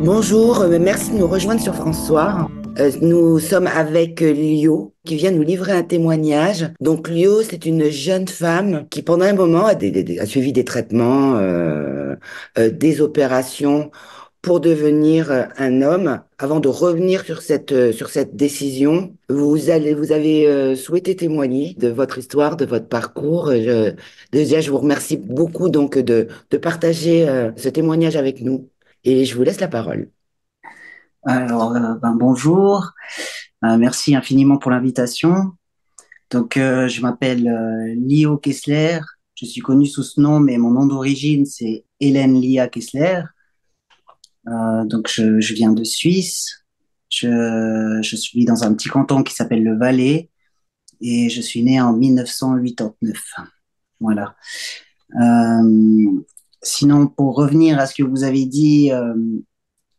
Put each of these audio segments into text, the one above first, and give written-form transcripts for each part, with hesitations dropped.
Bonjour, merci de nous rejoindre sur François. Nous sommes avec Lio qui vient nous livrer un témoignage. Donc Lio, c'est une jeune femme qui pendant un moment a suivi des traitements, des opérations pour devenir un homme. Avant de revenir sur cette décision, vous avez souhaité témoigner de votre histoire, de votre parcours. Déjà, je vous remercie beaucoup donc de partager ce témoignage avec nous. Et je vous laisse la parole. Bonjour. Merci infiniment pour l'invitation. Je m'appelle Lio Kessler. Je suis connu sous ce nom, mais mon nom d'origine, c'est Hélène Lia Kessler. Je viens de Suisse. Je suis dans un petit canton qui s'appelle le Valais et je suis né en 1989. Voilà. Euh, Sinon, pour revenir à ce que vous avez dit,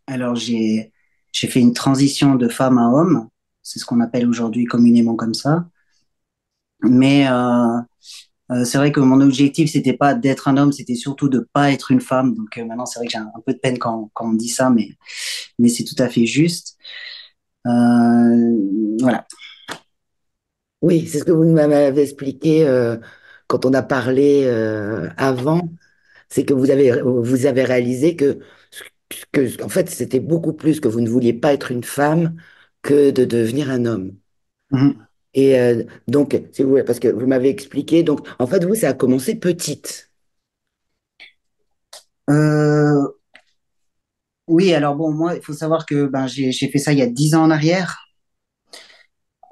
alors j'ai fait une transition de femme à homme. C'est ce qu'on appelle aujourd'hui communément comme ça. Mais c'est vrai que mon objectif, c'était pas d'être un homme, c'était surtout de pas être une femme. Maintenant, c'est vrai que j'ai un peu de peine quand on me dit ça, mais c'est tout à fait juste. Voilà. Oui, c'est ce que vous m'avez expliqué quand on a parlé avant, c'est que vous avez réalisé en fait, c'était beaucoup plus que vous ne vouliez pas être une femme que de devenir un homme. Mhm. Et donc, si vous voulez, parce que vous m'avez expliqué, donc en fait, vous, ça a commencé petite. Euh, oui, alors bon, moi, il faut savoir que j'ai fait ça il y a 10 ans en arrière.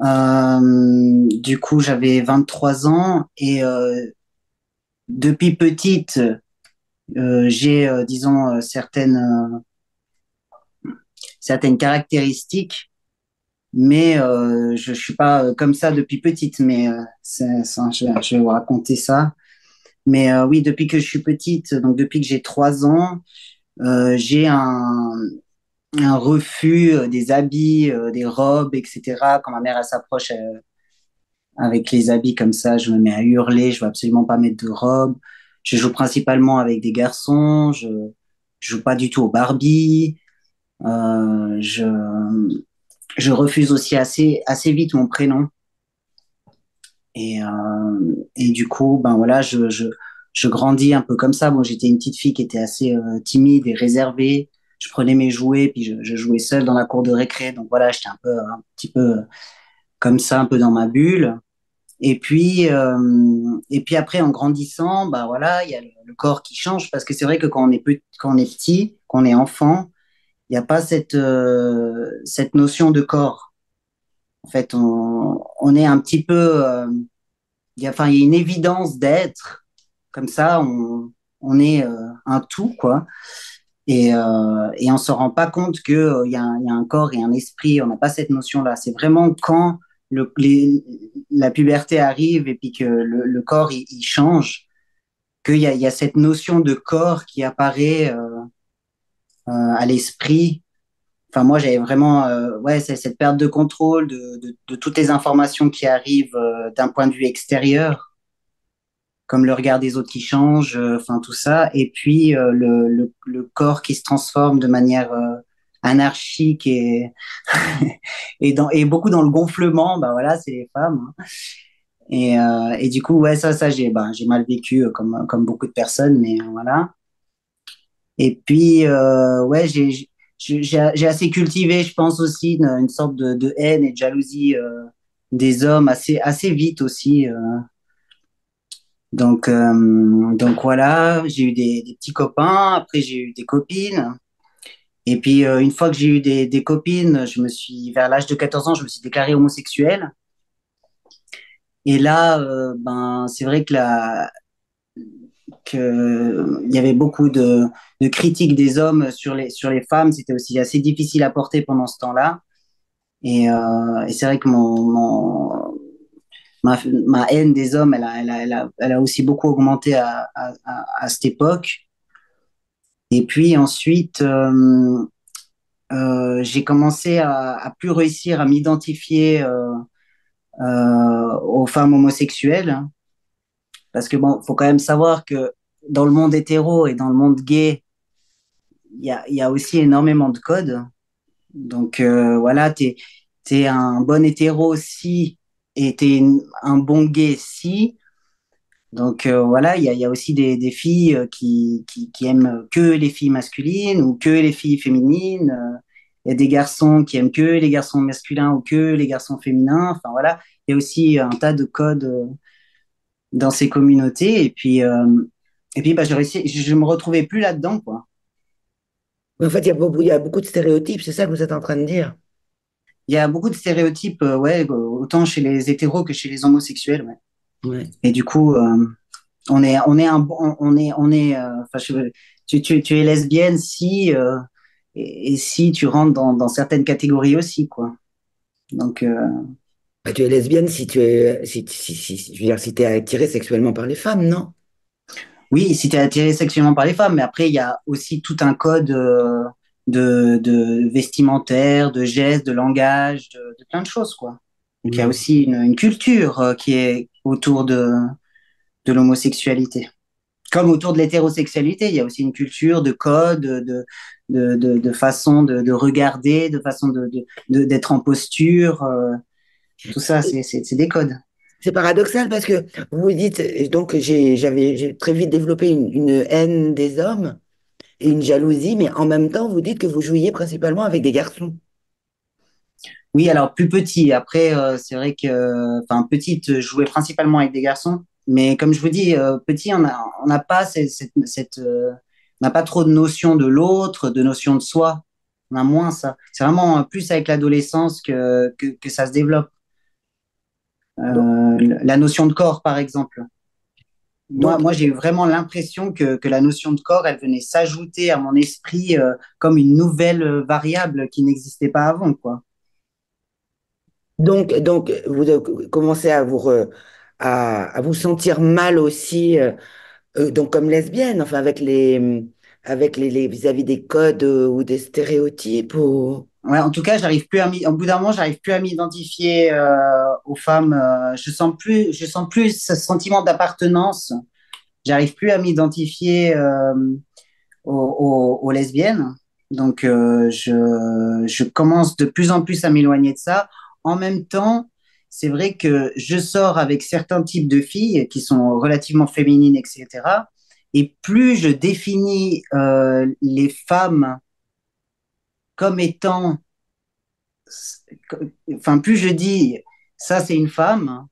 Du coup, j'avais 23 ans et depuis petite, j'ai, disons, certaines caractéristiques. Mais je suis pas comme ça depuis petite, mais je vais vous raconter ça. Mais oui, depuis que je suis petite, donc depuis que j'ai 3 ans, j'ai un refus des habits, des robes, etc. Quand ma mère elle s'approche avec les habits comme ça, je me mets à hurler, je veux absolument pas mettre de robe. Je joue principalement avec des garçons, je joue pas du tout au Barbie. Euh, je, je refuse aussi assez vite mon prénom. Et du coup, ben voilà, je grandis un peu comme ça. Bon, j'étais une petite fille qui était assez timide et réservée. Je prenais mes jouets, puis je jouais seule dans la cour de récré. Donc voilà, j'étais un petit peu comme ça, un peu dans ma bulle. Et puis après, en grandissant, ben voilà, il y a le corps qui change parce que c'est vrai que quand on est petit, quand on est enfant, il n'y a pas cette notion de corps. En fait, on est un petit peu il y a une évidence d'être comme ça, on est un tout, quoi. Et on se rend pas compte que il y a un corps et un esprit. On n'a pas cette notion-là. C'est vraiment quand la puberté arrive et puis que le corps il change, il y a cette notion de corps qui apparaît à l'esprit. Enfin, moi, j'avais vraiment ouais, c'est cette perte de contrôle de toutes les informations qui arrivent d'un point de vue extérieur comme le regard des autres qui change, enfin tout ça, et puis le corps qui se transforme de manière anarchique et beaucoup dans le gonflement, bah voilà, c'est les femmes. Hein. Et du coup, ouais, j'ai mal vécu comme beaucoup de personnes, mais voilà. Et puis, ouais, j'ai assez cultivé, je pense aussi, une sorte de haine et de jalousie des hommes assez vite aussi. Donc voilà, j'ai eu des petits copains, après j'ai eu des copines. Et puis une fois que j'ai eu des copines, vers l'âge de 14 ans, je me suis déclaré homosexuel. Et là, c'est vrai il y avait beaucoup de critiques des hommes sur les femmes. C'était aussi assez difficile à porter pendant ce temps-là. Et c'est vrai que ma haine des hommes, elle a aussi beaucoup augmenté à cette époque. Et puis ensuite, j'ai commencé à plus réussir à m'identifier aux femmes homosexuelles. Hein. Parce que bon, faut quand même savoir que dans le monde hétéro et dans le monde gay, il y a aussi énormément de codes. Donc voilà, t'es un bon hétéro si et un bon gay si. Donc voilà, il y a aussi des filles qui aiment que les filles masculines ou que les filles féminines. Il y a des garçons qui aiment que les garçons masculins ou que les garçons féminins. Enfin voilà, il y a aussi un tas de codes dans ces communautés. Et puis bah, je me retrouvais plus là-dedans, quoi. En fait, il y a beaucoup de stéréotypes, c'est ça que vous êtes en train de dire. Il y a beaucoup de stéréotypes, ouais, autant chez les hétéros que chez les homosexuels, ouais. Ouais. Et du coup, on est enfin, tu es lesbienne si, et si tu rentres dans certaines catégories aussi, quoi. Donc, Bah, tu es lesbienne si tu es, je veux dire, si t'es attiré sexuellement par les femmes, non? oui, si tu es attiré sexuellement par les femmes, mais après, il y a aussi tout un code de vestimentaire, de gestes, de langage, de plein de choses, quoi. Donc, il y a Ouais. aussi une culture qui est autour de l'homosexualité. Comme autour de l'hétérosexualité, il y a aussi une culture de code, de façon de regarder, de façon d'être en posture. Tout ça, c'est des codes. C'est paradoxal parce que vous dites, donc j'ai très vite développé une haine des hommes et une jalousie, mais en même temps, vous dites que vous jouiez principalement avec des garçons. Oui, alors plus petit. Après, c'est vrai que, enfin, petite, je jouais principalement avec des garçons. Mais comme je vous dis, petit, on n'a pas on n'a pas trop de notion de l'autre, de notion de soi. On a moins ça. C'est vraiment plus avec l'adolescence que ça se développe. Donc, La notion de corps, par exemple. donc, Moi j'ai eu vraiment l'impression que la notion de corps, elle venait s'ajouter à mon esprit comme une nouvelle variable qui n'existait pas avant, quoi. donc, vous commencez à vous sentir mal aussi, donc comme lesbienne, enfin avec vis-à-vis des codes ou des stéréotypes ou... Ouais, en tout cas, au bout d'un moment, j'arrive plus à m'identifier aux femmes. Je sens plus ce sentiment d'appartenance. J'arrive plus à m'identifier aux lesbiennes. Donc, je commence de plus en plus à m'éloigner de ça. En même temps, c'est vrai que je sors avec certains types de filles qui sont relativement féminines, etc. Et plus je définis les femmes comme étant, enfin, plus je dis ça, c'est une femme,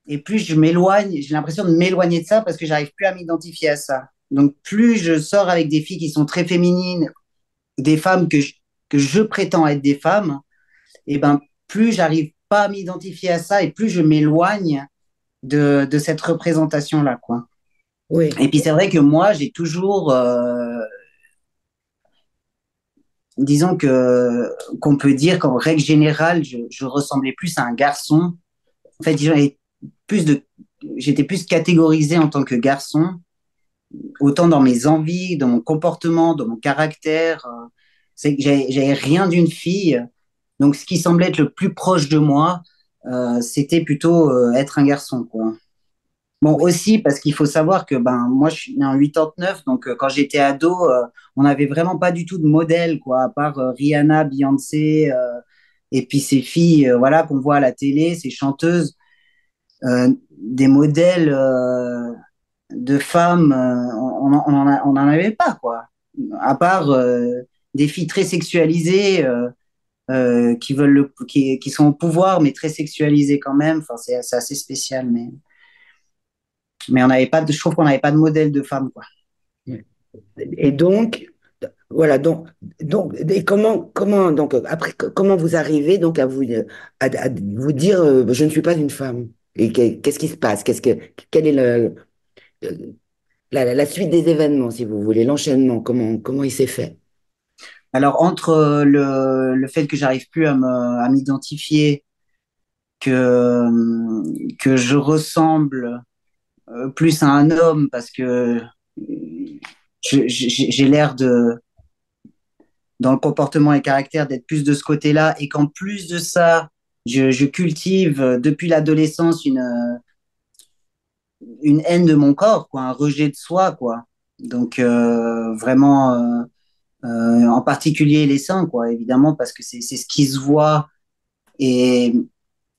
et plus je m'éloigne, j'ai l'impression de m'éloigner de ça parce que j'arrive plus à m'identifier à ça. Donc, plus je sors avec des filles qui sont très féminines, des femmes que je prétends être des femmes, et ben plus j'arrive pas à m'identifier à ça et plus je m'éloigne de cette représentation-là, quoi. Oui, Et puis c'est vrai que moi, j'ai toujours, disons que qu'on peut dire qu'en règle générale, je ressemblais plus à un garçon. En fait, plus de, j'étais plus catégorisé en tant que garçon, autant dans mes envies, dans mon comportement, dans mon caractère. C'est que j'avais rien d'une fille. Donc, ce qui semblait être le plus proche de moi, c'était plutôt être un garçon, quoi. Bon, oui. aussi parce qu'il faut savoir que ben moi je suis né en 89, donc quand j'étais ado, on n'avait vraiment pas du tout de modèle, quoi, à part Rihanna, Beyoncé, et puis ces filles, voilà, qu'on voit à la télé, ces chanteuses, des modèles de femmes, on en avait pas, quoi. À part des filles très sexualisées qui sont au pouvoir, mais très sexualisées quand même. Enfin, c'est assez spécial, mais on n'avait pas je trouve qu'on n'avait pas de modèle de femme, quoi. Et donc, voilà, et donc, après, comment vous arrivez donc à vous dire, je ne suis pas une femme? Et qu'est-ce qui se passe? Quelle est la suite des événements, si vous voulez, l'enchaînement, comment il s'est fait? Alors, entre le fait que j'arrive plus à m'identifier, que je ressemble plus à un homme parce que j'ai l'air dans le comportement et caractère, d'être plus de ce côté-là, et qu'en plus de ça, je cultive depuis l'adolescence une haine de mon corps, quoi, un rejet de soi, quoi. Donc, vraiment. en particulier les seins, quoi, évidemment, parce que c'est ce qui se voit et,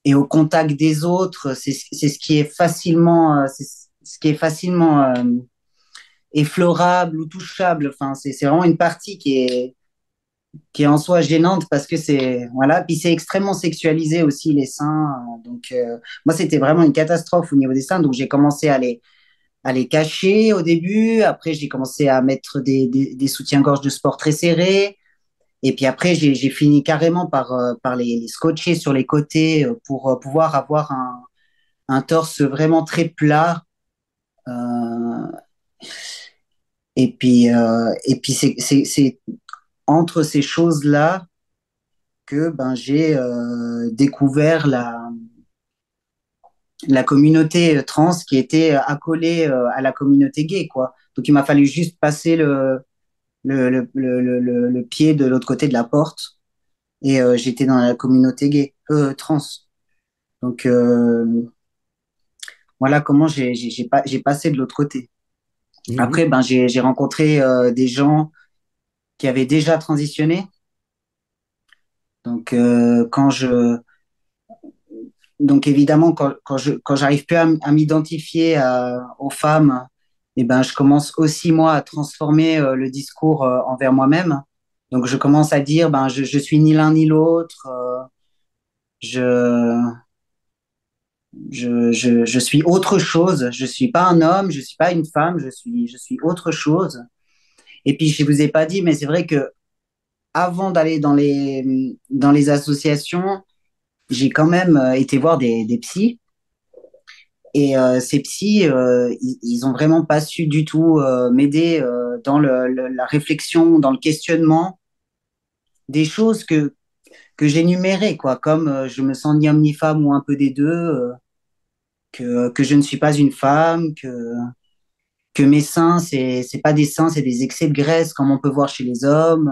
et au contact des autres, c'est ce qui est facilement, c'est ce qui est facilement effleurable ou touchable. Enfin, c'est vraiment une partie qui est en soi gênante parce que c'est voilà, puis c'est extrêmement sexualisé aussi les seins. Donc moi c'était vraiment une catastrophe au niveau des seins, donc j'ai commencé à les cacher au début. Après j'ai commencé à mettre des soutiens-gorge de sport très serrés. Et puis après j'ai fini carrément par les scotcher sur les côtés pour pouvoir avoir un torse vraiment très plat. Euh, et puis c'est entre ces choses-là que ben, j'ai découvert la communauté trans qui était accolée à la communauté gay, quoi. Donc il m'a fallu juste passer le pied de l'autre côté de la porte et j'étais dans la communauté gay, trans. Donc voilà comment j'ai passé de l'autre côté. Mhm. Après, ben, j'ai rencontré des gens qui avaient déjà transitionné. Donc, donc évidemment, quand j'arrive plus à m'identifier aux femmes, eh ben, je commence aussi, moi, à transformer le discours envers moi-même. Donc, je commence à dire, ben, je suis ni l'un ni l'autre. Je, je suis autre chose. Je suis pas un homme, je suis pas une femme, je suis autre chose. Et puis, je vous ai pas dit, mais c'est vrai que avant d'aller dans les associations, j'ai quand même été voir des psys. Et ces psys, ils ont vraiment pas su du tout m'aider dans la réflexion, dans le questionnement des choses que j'énumérais, quoi, comme je me sens ni homme ni femme ou un peu des deux, que je ne suis pas une femme, que mes seins, c'est pas des seins, c'est des excès de graisse comme on peut voir chez les hommes.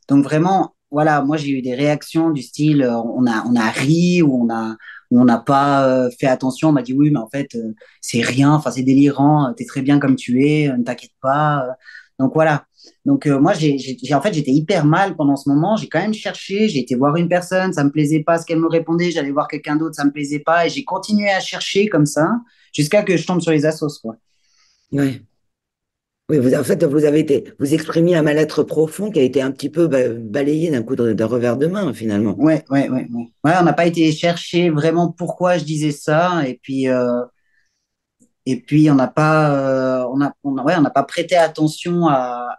Donc vraiment, voilà, moi j'ai eu des réactions du style, on a ri ou on n'a pas fait attention. On m'a dit oui, mais en fait c'est rien, enfin c'est délirant, t'es très bien comme tu es, ne t'inquiète pas. Donc voilà. Donc moi en fait j'étais hyper mal pendant ce moment. J'ai quand même cherché, j'ai été voir une personne, ça me plaisait pas ce qu'elle me répondait. J'allais voir quelqu'un d'autre, ça me plaisait pas, et j'ai continué à chercher comme ça jusqu'à que je tombe sur les assos, quoi. Ouais. Oui, en fait, vous exprimiez un mal-être profond qui a été un petit peu balayé d'un revers de main, finalement. Ouais. Ouais, on n'a pas été chercher vraiment pourquoi je disais ça, et puis on n'a pas, ouais, on n'a pas prêté attention à,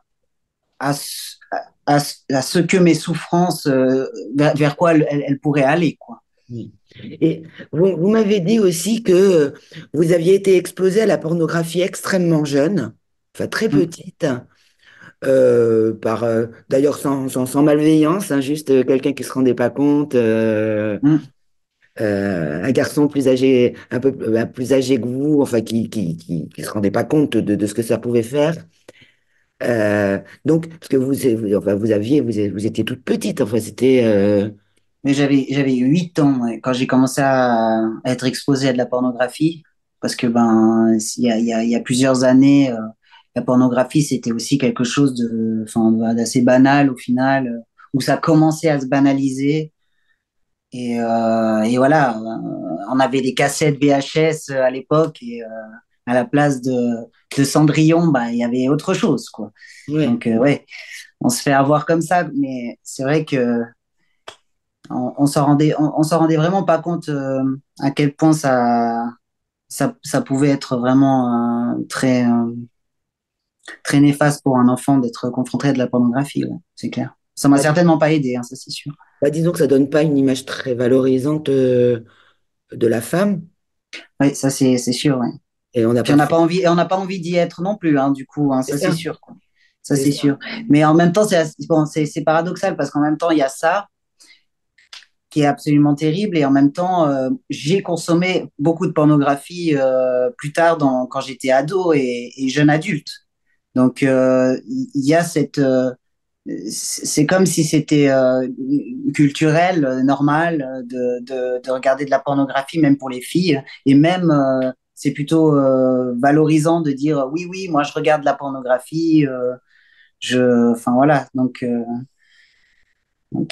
à ce que mes souffrances, vers quoi elles pourraient aller, quoi. Oui. Et vous m'avez dit aussi que vous aviez été exposé à la pornographie extrêmement jeune, enfin très Mm, petite, d'ailleurs sans malveillance, hein, juste quelqu'un qui se rendait pas compte, mm. un garçon plus âgé, un peu plus âgé que vous, enfin qui se rendait pas compte de ce que ça pouvait faire. Donc, parce que enfin, vous étiez toute petite, enfin c'était, Mais j'avais 8 ans ouais, quand j'ai commencé à être exposé à de la pornographie, parce que ben, il y a plusieurs années, la pornographie, c'était aussi quelque chose enfin, d'assez banal au final, où ça commençait à se banaliser. Et voilà, on avait des cassettes VHS à l'époque, et à la place de Cendrillon, bah, il y avait autre chose, quoi. ouais. Donc, ouais, on se fait avoir comme ça, mais c'est vrai que on s'en rendait vraiment pas compte à quel point ça pouvait être vraiment très néfaste pour un enfant d'être confronté à de la pornographie, ouais, c'est clair. Ça m'a Bah, certainement pas aidé, hein, ça c'est sûr. disons que ça donne pas une image très valorisante de la femme, Oui, ça c'est sûr, ouais. et on n'a Puis pas on n'a fait. pas envie, et on n'a pas envie d'y être non plus, hein, du coup, hein, C'est ça c'est ça, sûr, quoi. Ça c'est c'est ça. sûr. Mais en même temps, bon, c'est paradoxal parce qu'en même temps, il y a ça qui est absolument terrible et en même temps, j'ai consommé beaucoup de pornographie plus tard quand j'étais ado et jeune adulte. Donc, il y a c'est comme si c'était culturel, normal de regarder de la pornographie, même pour les filles. Et même, c'est plutôt valorisant de dire oui, oui, moi je regarde de la pornographie. Enfin voilà,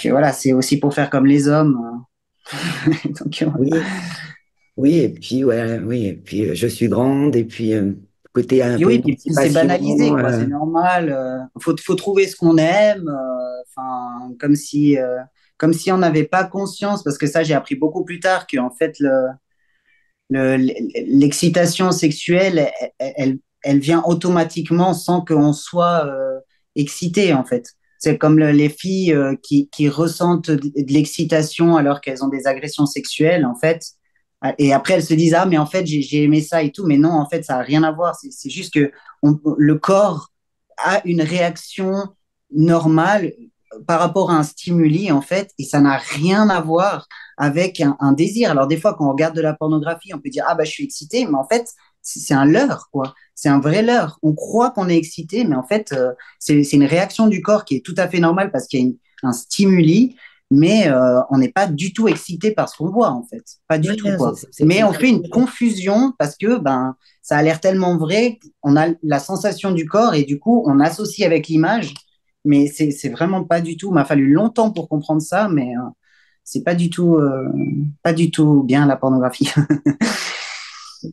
voilà, c'est aussi pour faire comme les hommes. Donc, Oui, oui, et puis, ouais, oui, et puis je suis grande, et puis côté un puis peu oui, puis c'est banalisé, émancipation. quoi. C'est normal. Faut trouver ce qu'on aime. Enfin, comme si on n'avait pas conscience, parce que ça, j'ai appris beaucoup plus tard que en fait, l'excitation sexuelle, elle vient automatiquement sans qu'on soit excité, en fait. C'est comme les filles qui ressentent de l'excitation alors qu'elles ont des agressions sexuelles, en fait. Et après, elles se disent, ah, mais en fait, j'ai aimé ça et tout. Mais non, en fait, ça n'a rien à voir. C'est juste que le corps a une réaction normale par rapport à un stimuli, en fait, et ça n'a rien à voir avec un désir. Alors, des fois, quand on regarde de la pornographie, on peut dire, ah, bah, je suis excité, mais en fait, c'est un leurre, quoi. C'est un vrai leurre. On croit qu'on est excité, mais en fait, c'est une réaction du corps qui est tout à fait normale parce qu'il y a un stimuli, mais on n'est pas du tout excité par ce qu'on voit, en fait. Pas du Ouais, tout, quoi. c'est Mais on bien fait une dit. confusion parce que ben, ça a l'air tellement vrai, on a la sensation du corps et du coup, on associe avec l'image, mais c'est vraiment pas du tout. Il m'a fallu longtemps pour comprendre ça, mais c'est pas du tout bien la pornographie.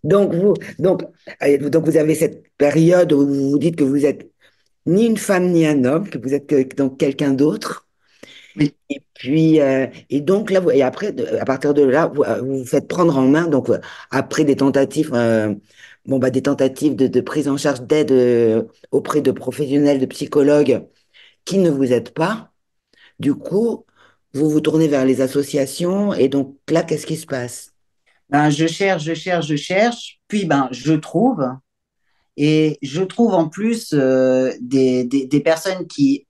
Donc vous avez cette période où vous vous dites que vous êtes ni une femme ni un homme, que vous êtes donc quelqu'un d'autre. Oui. Et puis, et donc là, et après, à partir de là, vous vous faites prendre en main, donc après des tentatives, bon, bah, des tentatives de prise en charge d'aide auprès de professionnels, de psychologues qui ne vous aident pas. Du coup, vous vous tournez vers les associations, et donc là, qu'est-ce qui se passe? Ben, je cherche, puis ben, je trouve. Et je trouve en plus des personnes qui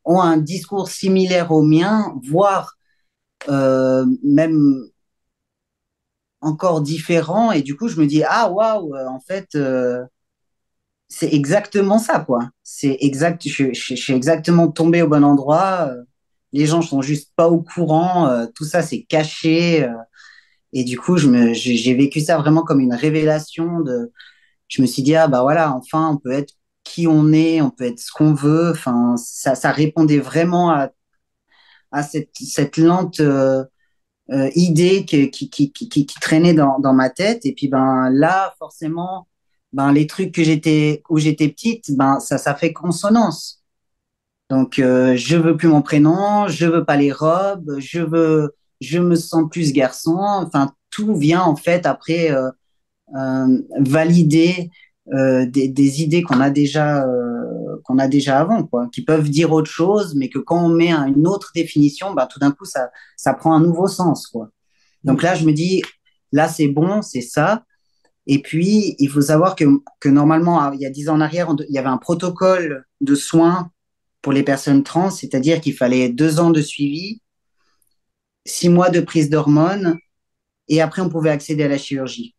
ont un discours similaire au mien, voire même encore différent. Et du coup, je me dis, ah waouh, en fait, c'est exactement ça, quoi. C'est exact, je suis exactement tombé au bon endroit. Les gens sont juste pas au courant. Tout ça, c'est caché. Et du coup, j'ai vécu ça vraiment comme une révélation je me suis dit, ah bah voilà, enfin, on peut être qui on est, on peut être ce qu'on veut. Enfin, ça répondait vraiment à cette lente idée qui traînait dans ma tête. Et puis ben là, forcément, ben les trucs où j'étais petite, ben ça fait consonance. Donc je veux plus mon prénom, je veux pas les robes, je me sens plus garçon. Enfin, tout vient en fait après valider des idées qu'on a déjà avant, quoi, qui peuvent dire autre chose, mais que quand on met une autre définition, bah, tout d'un coup, ça prend un nouveau sens, quoi. Donc là, je me dis, là, c'est bon, c'est ça. Et puis, il faut savoir que normalement, il y a 10 ans en arrière, il y avait un protocole de soins pour les personnes trans, c'est-à-dire qu'il fallait 2 ans de suivi, 6 mois de prise d'hormones, et après, on pouvait accéder à la chirurgie.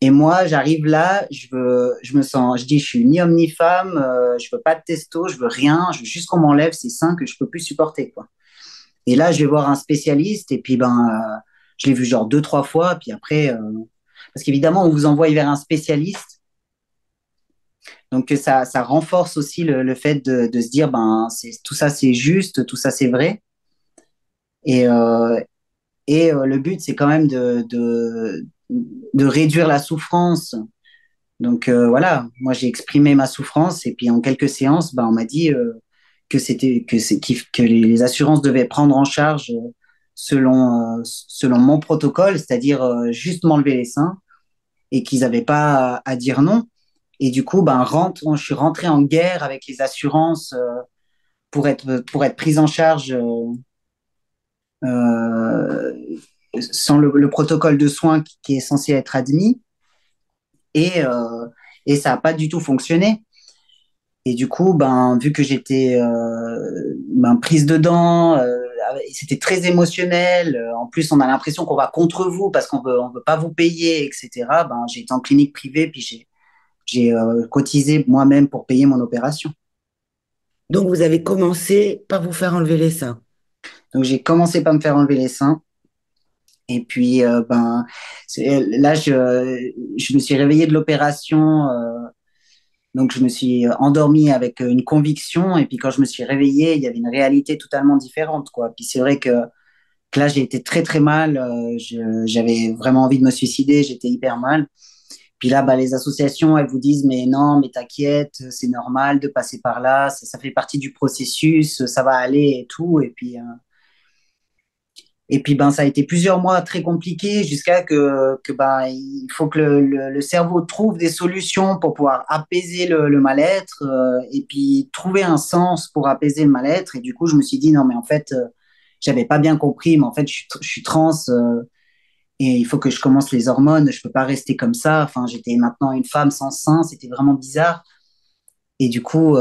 Et moi, j'arrive là, je dis, je suis ni homme ni femme, je veux pas de testo, je veux rien, je veux juste qu'on m'enlève ces seins que je peux plus supporter, quoi. Et là, je vais voir un spécialiste, et puis je l'ai vu genre 2, 3 fois, puis après, parce qu'évidemment, on vous envoie vers un spécialiste, donc ça renforce aussi le fait de se dire, ben, tout ça c'est juste, tout ça c'est vrai, et, le but c'est quand même de réduire la souffrance. Donc voilà, moi j'ai exprimé ma souffrance et puis en quelques séances, bah, on m'a dit que les assurances devaient prendre en charge selon mon protocole, c'est-à-dire juste m'enlever les seins et qu'ils n'avaient pas à dire non. Et du coup, ben, je suis rentré en guerre avec les assurances pour être prise en charge euh, sans le protocole de soins qui est censé être admis. Et, euh, et ça n'a pas du tout fonctionné. Et du coup, ben, vu que j'étais ben, prise dedans, c'était très émotionnel. En plus, on a l'impression qu'on va contre vous parce on veut pas vous payer, etc. Ben, j'ai été en clinique privée, puis j'ai cotisé moi-même pour payer mon opération. Donc vous avez commencé par vous faire enlever les seins. Donc, j'ai commencé par me faire enlever les seins. Et puis, là, je me suis réveillée de l'opération. Donc, je me suis endormie avec une conviction, et puis quand je me suis réveillée, il y avait une réalité totalement différente, quoi. Puis c'est vrai que là, j'ai été très, très mal. J'avais vraiment envie de me suicider, j'étais hyper mal. Puis là, bah, les associations, elles vous disent, mais non, mais t'inquiète, c'est normal de passer par là, ça fait partie du processus, ça va aller et tout. Et puis, ben, ça a été plusieurs mois très compliqués jusqu'à que ben, il faut que le cerveau trouve des solutions pour pouvoir apaiser le mal-être et puis trouver un sens pour apaiser le mal-être. Et du coup, je me suis dit, non, mais en fait, j'avais pas bien compris, mais en fait, je suis trans et il faut que je commence les hormones. Je peux pas rester comme ça. Enfin, j'étais maintenant une femme sans sein, c'était vraiment bizarre. Et du coup,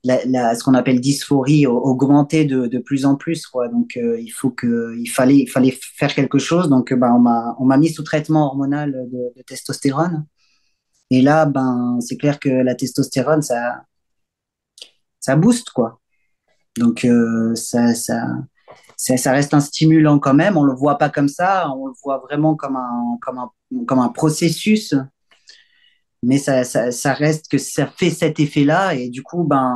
ce qu'on appelle dysphorie augmentait de plus en plus, quoi. Donc, il fallait faire quelque chose. Donc, ben, on m'a mis sous traitement hormonal de testostérone. Et là, ben, c'est clair que la testostérone, ça booste, quoi. Donc, ça reste un stimulant quand même. On le voit pas comme ça. On le voit vraiment comme un processus. Mais ça reste que ça fait cet effet-là. Et du coup, ben,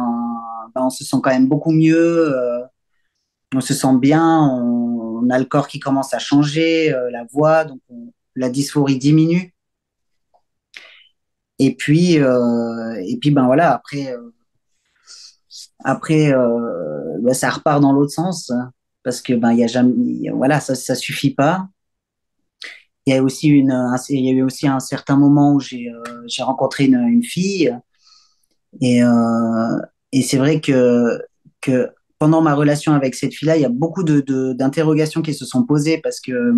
on se sent quand même beaucoup mieux. On se sent bien, on a le corps qui commence à changer, la voix, donc la dysphorie diminue. Et puis ben voilà, après ben, ça repart dans l'autre sens parce que ben il y a jamais, voilà, ça suffit pas. Il y a eu aussi un certain moment où j'ai rencontré une fille et euh, et c'est vrai que pendant ma relation avec cette fille-là, il y a beaucoup d'interrogations qui se sont posées parce que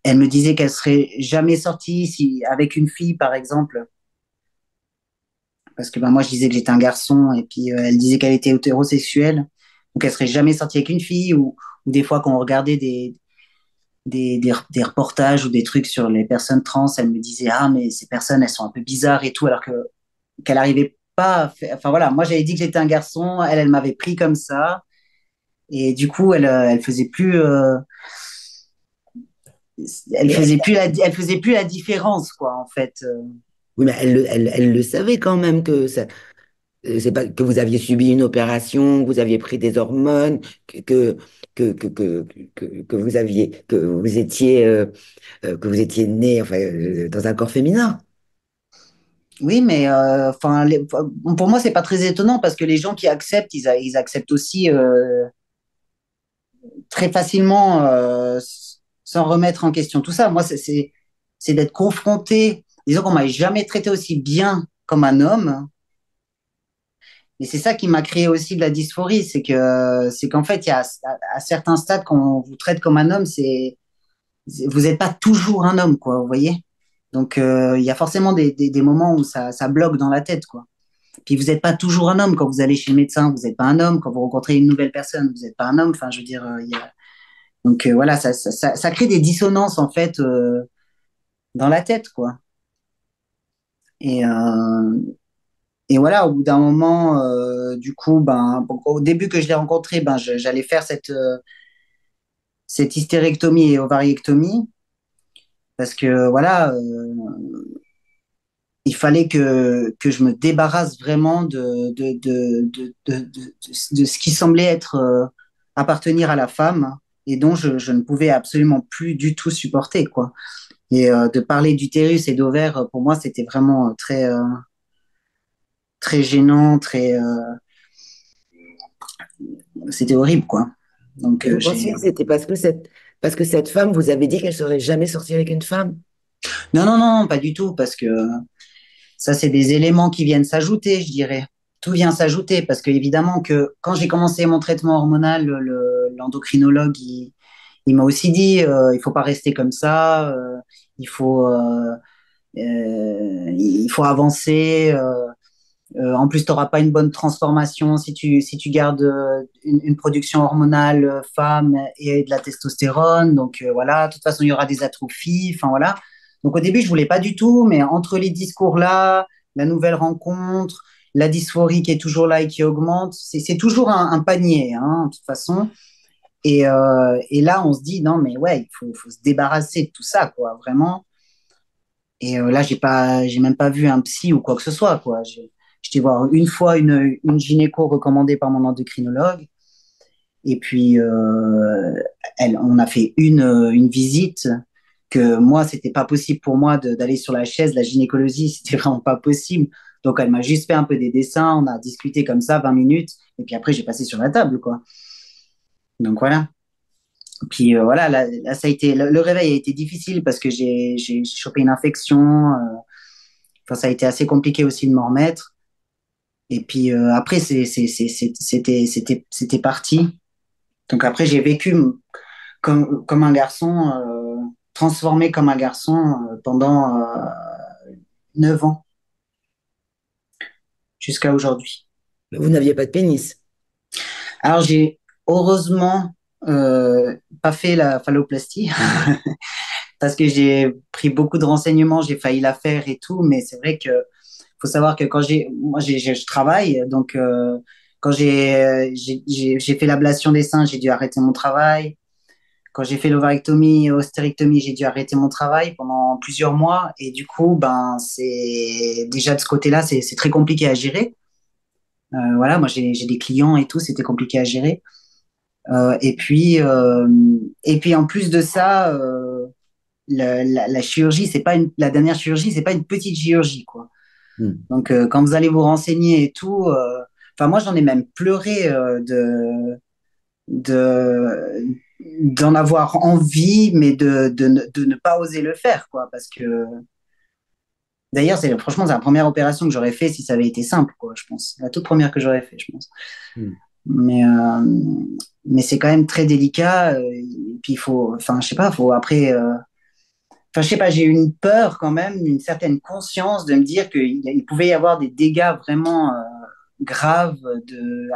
elle me disait qu'elle serait jamais sortie si avec une fille par exemple parce que ben moi je disais que j'étais un garçon et puis elle disait qu'elle était hétérosexuelle donc elle serait jamais sortie avec une fille ou des fois quand on regardait des reportages ou des trucs sur les personnes trans elle me disait ah mais ces personnes elles sont un peu bizarres et tout alors que qu'elle arrivait pas à faire... enfin voilà moi j'avais dit que j'étais un garçon elle m'avait pris comme ça et du coup elle faisait plus Mais elle faisait plus la différence, quoi, en fait. oui, mais elle le savait quand même que ça, c'est pas que vous aviez subi une opération, que vous aviez pris des hormones, que que que vous aviez que vous étiez né enfin dans un corps féminin. Oui, mais enfin, pour moi, c'est pas très étonnant parce que les gens qui acceptent, ils acceptent aussi très facilement sans remettre en question tout ça. Moi, c'est d'être confronté. Disons qu'on m'a jamais traité aussi bien comme un homme. Et c'est ça qui m'a créé aussi de la dysphorie, c'est qu'en fait, il y a à certains stades, quand on vous traite comme un homme, vous n'êtes pas toujours un homme, quoi, vous voyez? Donc, il y a forcément des moments où ça bloque dans la tête, quoi. Puis, vous n'êtes pas toujours un homme quand vous allez chez le médecin, vous n'êtes pas un homme. Quand vous rencontrez une nouvelle personne, vous n'êtes pas un homme. Enfin, je veux dire, donc voilà, ça crée des dissonances, en fait, dans la tête, quoi. Et, euh, et voilà, au bout d'un moment, du coup, ben, bon, au début que je l'ai rencontré, ben, j'allais faire cette hystérectomie et ovariectomie parce que voilà, il fallait que je me débarrasse vraiment de ce qui semblait être appartenir à la femme et dont je ne pouvais absolument plus du tout supporter, quoi. Et de parler d'utérus et d'ovaires, pour moi, c'était vraiment très gênant, c'était horrible, quoi. Donc, Et vous pensiez que c'était parce que cette femme vous avait dit qu'elle serait jamais sortie avec une femme? non, non, non, pas du tout, parce que ça, c'est des éléments qui viennent s'ajouter, je dirais. Tout vient s'ajouter parce que évidemment que quand j'ai commencé mon traitement hormonal, l'endocrinologue, il m'a aussi dit, il faut pas rester comme ça, il faut, il faut avancer. En plus, tu n'auras pas une bonne transformation si tu gardes une production hormonale femme et de la testostérone. Donc voilà, de toute façon, il y aura des atrophies. Enfin voilà. Donc au début, je voulais pas du tout, mais entre les discours là, la nouvelle rencontre, la dysphorie qui est toujours là et qui augmente, c'est toujours un panier, hein, de toute façon. Et là, on se dit, non, mais ouais, faut se débarrasser de tout ça, quoi, vraiment. Là, j'ai même pas vu un psy ou quoi que ce soit, quoi. J'étais voir une fois une gynéco recommandée par mon endocrinologue. Et puis, on a fait une visite que moi, c'était pas possible pour moi d'aller sur la chaise. La gynécologie, c'était vraiment pas possible. Donc, elle m'a juste fait un peu des dessins. On a discuté comme ça 20 minutes. Et puis après, j'ai passé sur la table, quoi. Donc, voilà. Puis voilà, là, ça a été le réveil a été difficile parce que j'ai chopé une infection. Enfin, ça a été assez compliqué aussi de m'en remettre. Et puis après, c'était parti. Donc après, j'ai vécu comme un garçon, transformé comme un garçon pendant 9 ans jusqu'à aujourd'hui. Vous n'aviez pas de pénis. Alors j'ai heureusement pas fait la phalloplastie parce que j'ai pris beaucoup de renseignements, j'ai failli la faire et tout, mais c'est vrai que faut savoir que je travaille, donc quand j'ai fait l'ablation des seins, j'ai dû arrêter mon travail. Quand j'ai fait l'ovarectomie, ostérectomie, j'ai dû arrêter mon travail pendant plusieurs mois. Et du coup, ben, c'est déjà de ce côté-là, c'est très compliqué à gérer. Voilà, moi j'ai des clients et tout, c'était compliqué à gérer. Euh, et puis, euh, et puis en plus de ça, la chirurgie, c'est pas la dernière chirurgie, c'est pas une petite chirurgie, quoi. Hmm. Donc, quand vous allez vous renseigner et tout, enfin, moi, j'en ai même pleuré de, d'en avoir envie, mais de ne pas oser le faire, quoi. Parce que, d'ailleurs, franchement, c'est la première opération que j'aurais fait si ça avait été simple, quoi, je pense. La toute première que j'aurais fait, je pense. Hmm. Mais, euh, mais c'est quand même très délicat. Et puis, il faut, enfin, je sais pas, faut après. Enfin, je sais pas, j'ai eu une peur quand même, une certaine conscience de me dire qu'il pouvait y avoir des dégâts vraiment graves.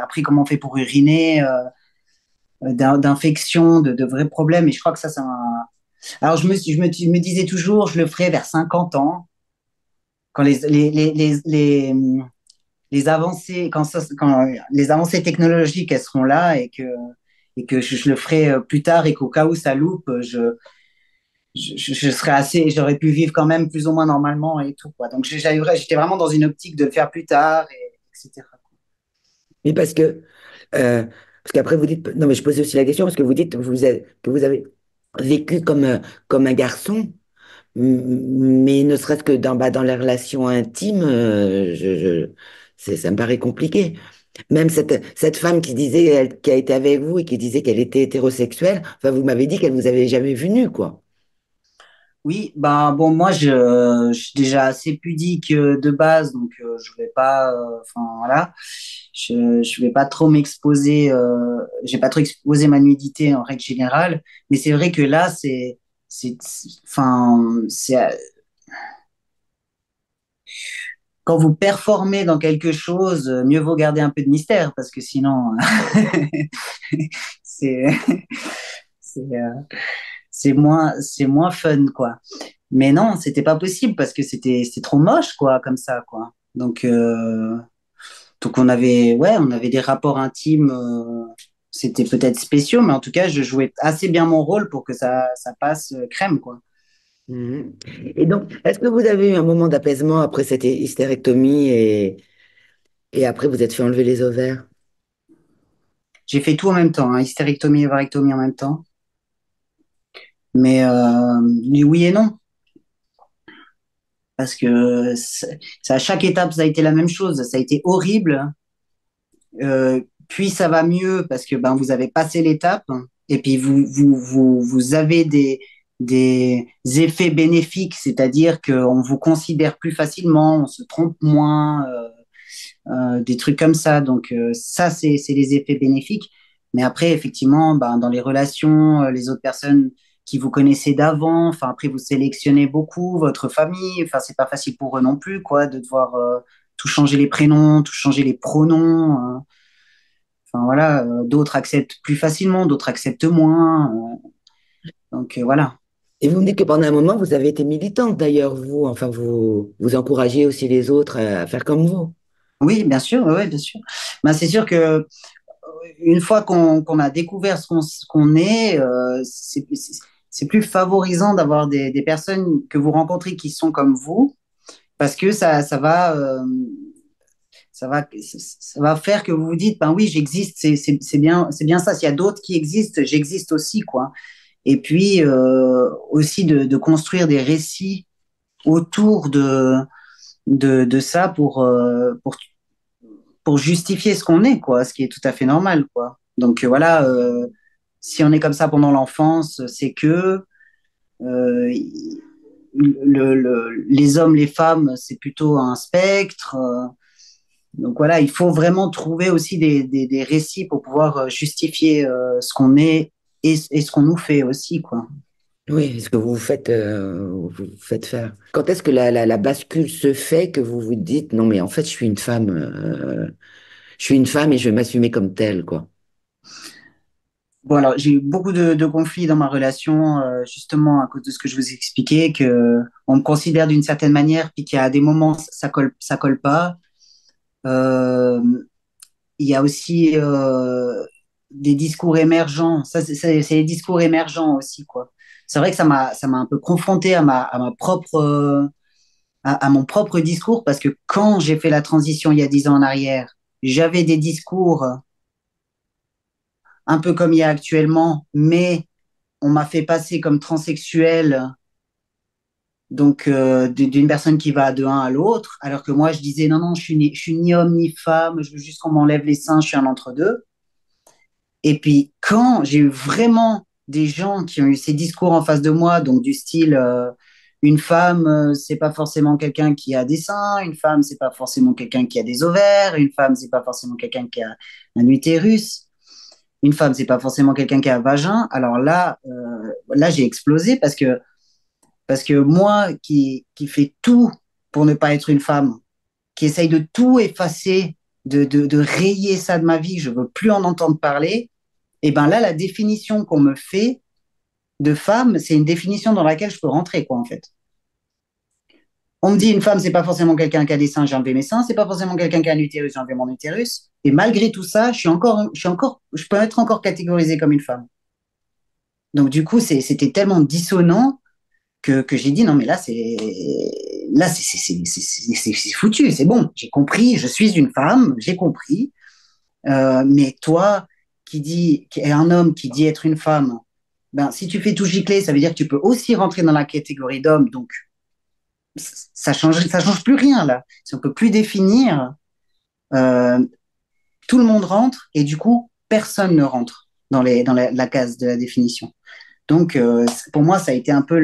Après, comment on fait pour uriner, d'infection, de vrais problèmes. Et je crois que ça. Alors, je me disais toujours, je le ferai vers 50 ans, quand les avancées, quand les avancées technologiques, elles seront là et que je le ferai plus tard et qu'au cas où ça loupe, je serais assez, j'aurais pu vivre quand même plus ou moins normalement et tout, quoi. Donc, j'étais vraiment dans une optique de le faire plus tard, etc. Mais parce qu'après vous dites, non mais je posais aussi la question parce que vous dites que vous avez vécu comme un garçon, mais ne serait-ce que dans les relations intimes, ça me paraît compliqué. Même cette femme qui disait, qui a été avec vous et qui disait qu'elle était hétérosexuelle, enfin vous m'avez dit qu'elle vous avait jamais vu nue, quoi. Oui, ben bon, moi je suis déjà assez pudique de base, donc je vais pas, enfin voilà, je vais pas trop m'exposer, j'ai pas trop exposé ma nudité en règle générale, mais c'est vrai que là enfin c'est quand vous performez dans quelque chose, mieux vaut garder un peu de mystère parce que sinon c'est c'est c'est moins fun quoi. Mais non, c'était pas possible parce que c'était trop moche quoi comme ça quoi. Donc on avait des rapports intimes c'était peut-être spéciaux mais en tout cas, je jouais assez bien mon rôle pour que ça passe crème quoi. Mhm. Et donc, est-ce que vous avez eu un moment d'apaisement après cette hystérectomie et après vous êtes fait enlever les ovaires? J'ai fait tout en même temps, hein, hystérectomie et varectomie en même temps. Mais oui et non parce que à chaque étape ça a été la même chose, ça a été horrible. Puis ça va mieux parce que ben, vous avez passé l'étape et puis vous avez des effets bénéfiques, c'est-à-dire qu'on vous considère plus facilement, on se trompe moins, des trucs comme ça. Donc ça, c'est les effets bénéfiques. Mais après, effectivement, ben, dans les relations, les autres personnes qui vous connaissez d'avant, enfin après vous sélectionnez beaucoup votre famille, enfin c'est pas facile pour eux non plus, quoi, de devoir tout changer les prénoms, tout changer les pronoms. Enfin voilà, d'autres acceptent plus facilement, d'autres acceptent moins. Donc voilà. Et vous me dites que pendant un moment, vous avez été militante d'ailleurs, vous. Enfin, vous encouragez aussi les autres à faire comme vous. Oui, bien sûr, ouais, bien sûr. Ben, c'est sûr que une fois qu'on a découvert ce qu'on est, c'est plus favorisant d'avoir des personnes que vous rencontrez qui sont comme vous, parce que ça va faire que vous vous dites, ben oui, j'existe, c'est bien ça. S'il y a d'autres qui existent, j'existe aussi, quoi. Et puis aussi de construire des récits autour de ça pour justifier ce qu'on est, quoi, ce qui est tout à fait normal, quoi. Donc voilà, si on est comme ça pendant l'enfance, c'est que euh, les hommes, les femmes, c'est plutôt un spectre. Donc voilà, il faut vraiment trouver aussi des récits pour pouvoir justifier ce qu'on est et ce qu'on nous fait aussi, quoi. Oui, ce que vous vous faites faire. Quand est-ce que la bascule se fait que vous vous dites, non, mais en fait, je suis une femme et je vais m'assumer comme telle, quoi. Bon, alors, j'ai eu beaucoup de conflits dans ma relation, justement à cause de ce que je vous ai expliqué, que on me considère d'une certaine manière, puis qu'il y a des moments, ça colle pas. Euh, il y a aussi des discours émergents. Ça, c'est les discours émergents aussi, quoi. C'est vrai que ça m'a un peu confronté à ma propre, à mon propre discours, parce que quand j'ai fait la transition il y a 10 ans en arrière, j'avais des discours un peu comme il y a actuellement, mais on m'a fait passer comme transsexuel, donc d'une personne qui va de un à l'autre, alors que moi je disais non, non, je suis ni homme ni femme, je veux juste qu'on m'enlève les seins, je suis un entre-deux. Et puis quand j'ai eu vraiment des gens qui ont eu ces discours en face de moi, donc du style une femme, c'est pas forcément quelqu'un qui a des seins, une femme, c'est pas forcément quelqu'un qui a des ovaires, une femme, c'est pas forcément quelqu'un qui a un utérus, une femme, c'est pas forcément quelqu'un qui a un vagin. Alors là, là j'ai explosé parce que moi qui fais tout pour ne pas être une femme, qui essaye de tout effacer, de rayer ça de ma vie, je veux plus en entendre parler, et ben là, la définition qu'on me fait de femme, c'est une définition dans laquelle je peux rentrer, quoi, en fait. On me dit une femme, c'est pas forcément quelqu'un qui a des seins, j'ai enlevé mes seins, c'est pas forcément quelqu'un qui a un utérus, j'ai enlevé mon utérus. Et malgré tout ça, je peux être encore catégorisée comme une femme. Donc du coup, c'était tellement dissonant que j'ai dit non mais c'est foutu, c'est bon, j'ai compris, je suis une femme, j'ai compris. Mais toi qui est un homme qui dit être une femme, ben si tu fais tout gicler, ça veut dire que tu peux aussi rentrer dans la catégorie d'homme, donc ça change plus rien là. Si on peut plus définir, euh, tout le monde rentre et du coup personne ne rentre dans la case de la définition. Donc, pour moi, ça a été un peu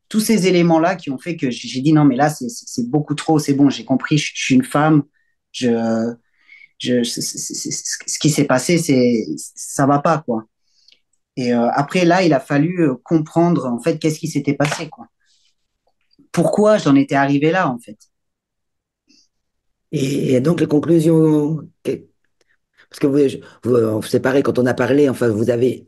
tous ces éléments-là qui ont fait que j'ai dit non, mais là, c'est beaucoup trop, c'est bon, j'ai compris, je suis une femme, je, ce qui s'est passé, ça va pas, quoi. Et après, là, il a fallu comprendre, en fait, qu'est-ce qui s'était passé, quoi. Pourquoi j'en étais arrivé là, en fait. Et donc, les conclusions, parce que c'est pareil, quand on a parlé, enfin, vous avez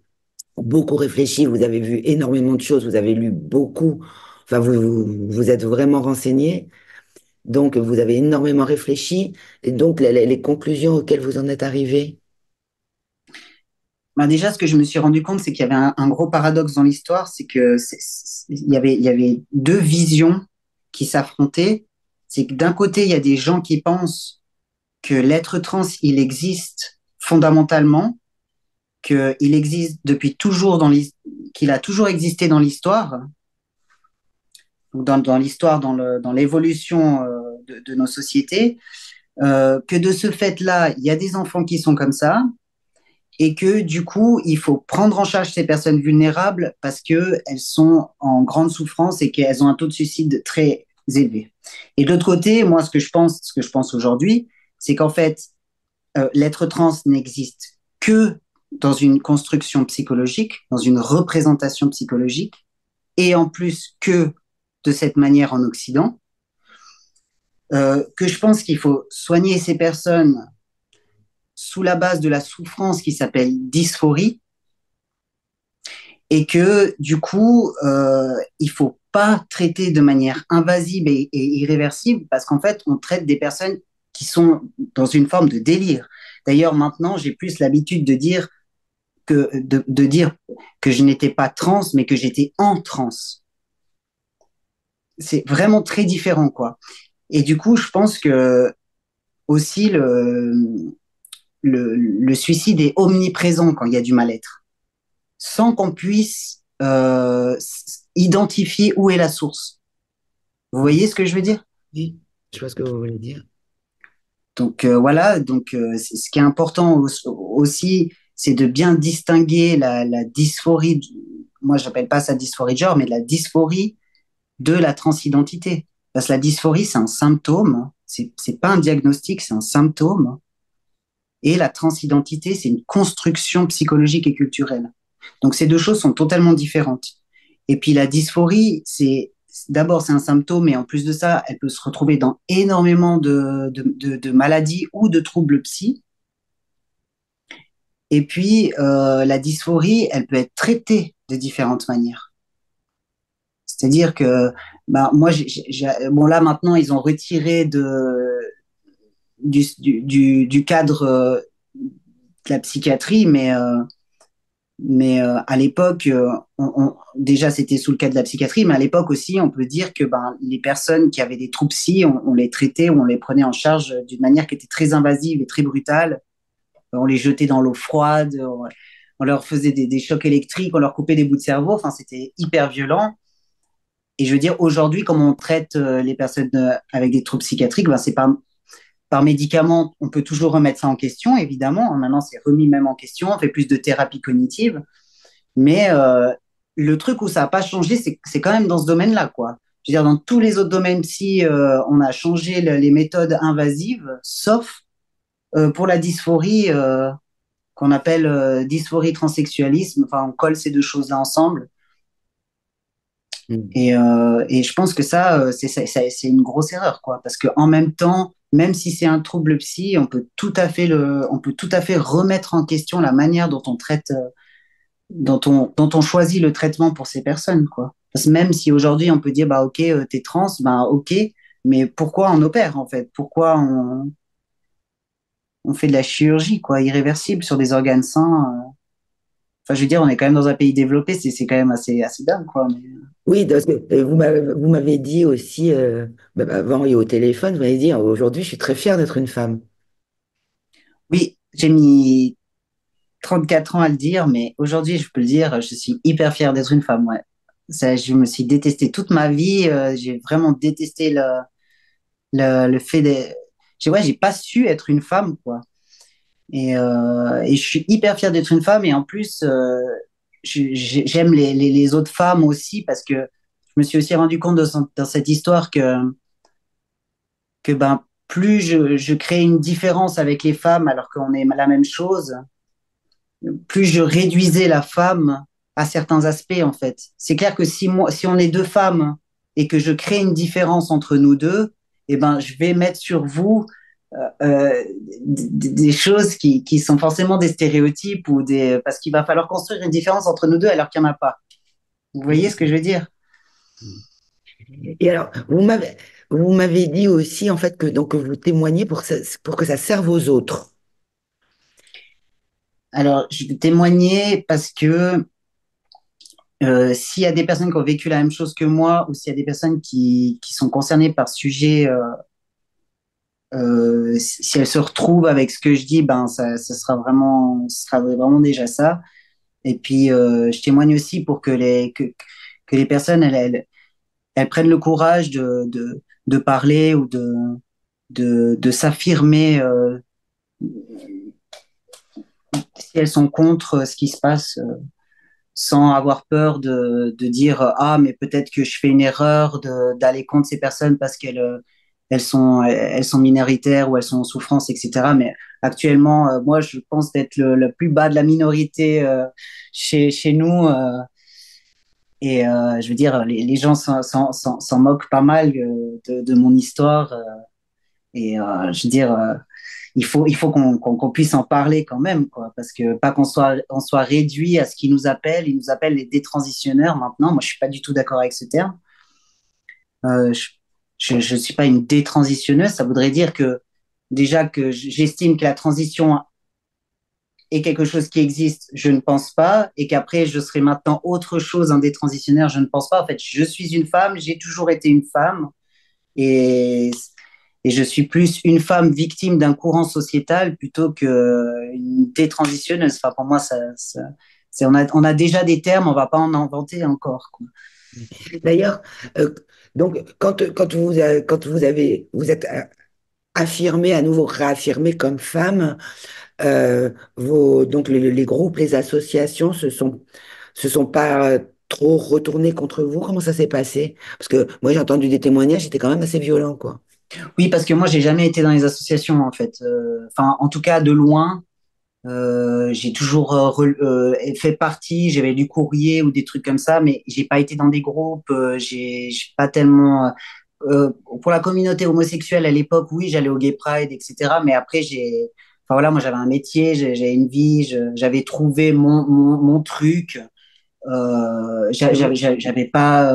beaucoup réfléchi, vous avez vu énormément de choses, vous avez lu beaucoup, enfin, vous êtes vraiment renseigné, donc vous avez énormément réfléchi, et donc les conclusions auxquelles vous en êtes arrivé. Ben déjà, ce que je me suis rendu compte, c'est qu'il y avait un gros paradoxe dans l'histoire, c'est que il y avait deux visions qui s'affrontaient. C'est que d'un côté, il y a des gens qui pensent que l'être trans, il existe fondamentalement, qu'il existe depuis toujours qu'il a toujours existé dans l'histoire, dans l'histoire, dans l'évolution de nos sociétés, que de ce fait-là, il y a des enfants qui sont comme ça, et que du coup, il faut prendre en charge ces personnes vulnérables parce qu'elles sont en grande souffrance et qu'elles ont un taux de suicide très élevé. Et de l'autre côté, moi, ce que je pense aujourd'hui, c'est qu'en fait, l'être trans n'existe que dans une construction psychologique, dans une représentation psychologique, et en plus que de cette manière en Occident, que je pense qu'il faut soigner ces personnes sous la base de la souffrance qui s'appelle dysphorie, et que du coup, il faut pas traiter de manière invasive et irréversible parce qu'en fait, on traite des personnes qui sont dans une forme de délire. D'ailleurs, maintenant, j'ai plus l'habitude de dire de dire que je n'étais pas trans, mais que j'étais en transe. C'est vraiment très différent, quoi. Et du coup, je pense que aussi le suicide est omniprésent quand il y a du mal-être, sans qu'on puisse identifier où est la source. Vous voyez ce que je veux dire? Oui, je vois ce que vous voulez dire. Donc voilà, donc ce qui est important aussi, c'est de bien distinguer la dysphorie, moi j'appelle pas ça dysphorie de genre, mais la dysphorie de la transidentité. Parce que la dysphorie, c'est un symptôme, c'est pas un diagnostic, c'est un symptôme. Et la transidentité, c'est une construction psychologique et culturelle. Donc ces deux choses sont totalement différentes. Et puis la dysphorie, d'abord c'est un symptôme, et en plus de ça, elle peut se retrouver dans énormément de maladies ou de troubles psy. Et puis la dysphorie, elle peut être traitée de différentes manières. C'est-à-dire que bah, moi, bon là maintenant, ils ont retiré du cadre de la psychiatrie, mais à l'époque, déjà c'était sous le cadre de la psychiatrie, mais à l'époque aussi, on peut dire que ben, les personnes qui avaient des troubles psy, on les traitait, on les prenait en charge d'une manière qui était très invasive et très brutale. On les jetait dans l'eau froide, on leur faisait des chocs électriques, on leur coupait des bouts de cerveau. Enfin, c'était hyper violent. Et je veux dire, aujourd'hui, comme on traite les personnes avec des troubles psychiatriques, ben, c'est par médicament, on peut toujours remettre ça en question, évidemment. Maintenant, c'est remis même en question, on fait plus de thérapie cognitive. Mais le truc où ça n'a pas changé, c'est quand même dans ce domaine-là, quoi. Je veux dire, dans tous les autres domaines, si on a changé les méthodes invasives, sauf pour la dysphorie qu'on appelle dysphorie transsexualisme. Enfin, on colle ces deux choses-là ensemble. Mm. Et je pense que ça, c'est une grosse erreur, quoi. Parce qu'en même temps, même si c'est un trouble psy, on peut tout à fait remettre en question la manière dont on traite, dont on choisit le traitement pour ces personnes, quoi. Parce que même si aujourd'hui on peut dire, bah ok, t'es trans, bah ok, mais pourquoi on opère en fait? Pourquoi on fait de la chirurgie, quoi, irréversible sur des organes sains? Enfin, je veux dire, on est quand même dans un pays développé, c'est quand même assez dingue, quoi. Oui, parce que vous m'avez dit aussi, avant et au téléphone, vous m'avez dit, aujourd'hui, je suis très fière d'être une femme. Oui, j'ai mis 34 ans à le dire, mais aujourd'hui, je peux le dire, je suis hyper fier d'être une femme, ouais. Ça, je me suis détestée toute ma vie, j'ai vraiment détesté le fait de... Ouais, j'ai pas su être une femme, quoi. Et je suis hyper fier d'être une femme, et en plus, j'aime les autres femmes aussi, parce que je me suis aussi rendu compte dans cette histoire que ben, plus je crée une différence avec les femmes alors qu'on est la même chose, plus je réduisais la femme à certains aspects, en fait. C'est clair que si on est deux femmes et que je crée une différence entre nous deux, eh ben, je vais mettre sur vous des choses qui sont forcément des stéréotypes parce qu'il va falloir construire une différence entre nous deux alors qu'il n'y en a pas. Vous voyez ce que je veux dire? Et alors, vous m'avez dit aussi, en fait, que donc, vous témoignez pour que ça serve aux autres. Alors, je vais témoigner parce que s'il y a des personnes qui ont vécu la même chose que moi ou s'il y a des personnes qui sont concernées par ce sujet, si elles se retrouvent avec ce que je dis, ben ça sera vraiment déjà ça. Et puis, je témoigne aussi pour que les personnes, elles prennent le courage de parler ou de s'affirmer si elles sont contre ce qui se passe, sans avoir peur de dire ah mais peut-être que je fais une erreur d'aller contre ces personnes parce elles sont minoritaires ou elles sont en souffrance, etc. Mais actuellement, moi, je pense d'être le plus bas de la minorité chez nous. Et je veux dire, les gens s'en moquent pas mal de mon histoire. Je veux dire, il faut qu'on puisse en parler quand même, quoi, parce que pas on soit réduit à ce qu'ils nous appellent. Ils nous appellent les détransitionneurs maintenant. Moi, je suis pas du tout d'accord avec ce terme. Euh, je suis pas une détransitionneuse. Ça voudrait dire que déjà que j'estime que la transition est quelque chose qui existe, je ne pense pas, et qu'après je serai maintenant autre chose, un détransitionnaire, je ne pense pas. En fait, je suis une femme, j'ai toujours été une femme, et, et je suis plus une femme victime d'un courant sociétal plutôt qu'une détransitionneuse. Enfin, pour moi, on a déjà des termes, on va pas en inventer encore, quoi. D'ailleurs, euh, donc quand vous êtes affirmé à nouveau réaffirmé comme femme, donc les groupes, les associations se sont pas trop retournés contre vous. Comment ça s'est passé? Parce que moi j'ai entendu des témoignages, c'était quand même assez violent, quoi. Oui, parce que moi, j'ai jamais été dans les associations, en fait. Enfin, en tout cas, de loin. J'ai toujours fait partie, j'avais du courrier ou des trucs comme ça, mais j'ai pas été dans des groupes, j'ai pas tellement. Pour la communauté homosexuelle à l'époque, oui, j'allais au Gay Pride, etc. Mais après, enfin voilà, moi j'avais un métier, j'avais une vie, j'avais trouvé mon truc. Et vous J'avais pas,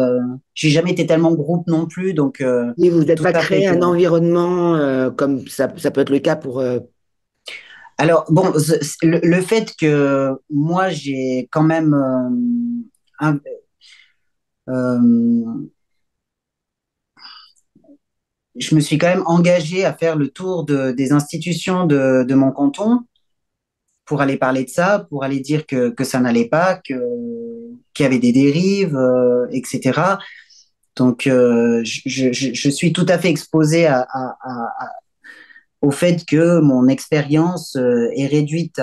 j'ai jamais été tellement groupe non plus, donc et vous n'êtes tout pas à fait créé un quoi. environnement comme ça peut être le cas pour... Alors, bon, le fait que moi, j'ai quand même un- euh, je me suis quand même engagé à faire le tour des institutions de mon canton pour aller parler de ça, pour aller dire que ça n'allait pas, qu'il y avait des dérives, etc. Donc, je suis tout à fait exposé au fait que mon expérience est réduite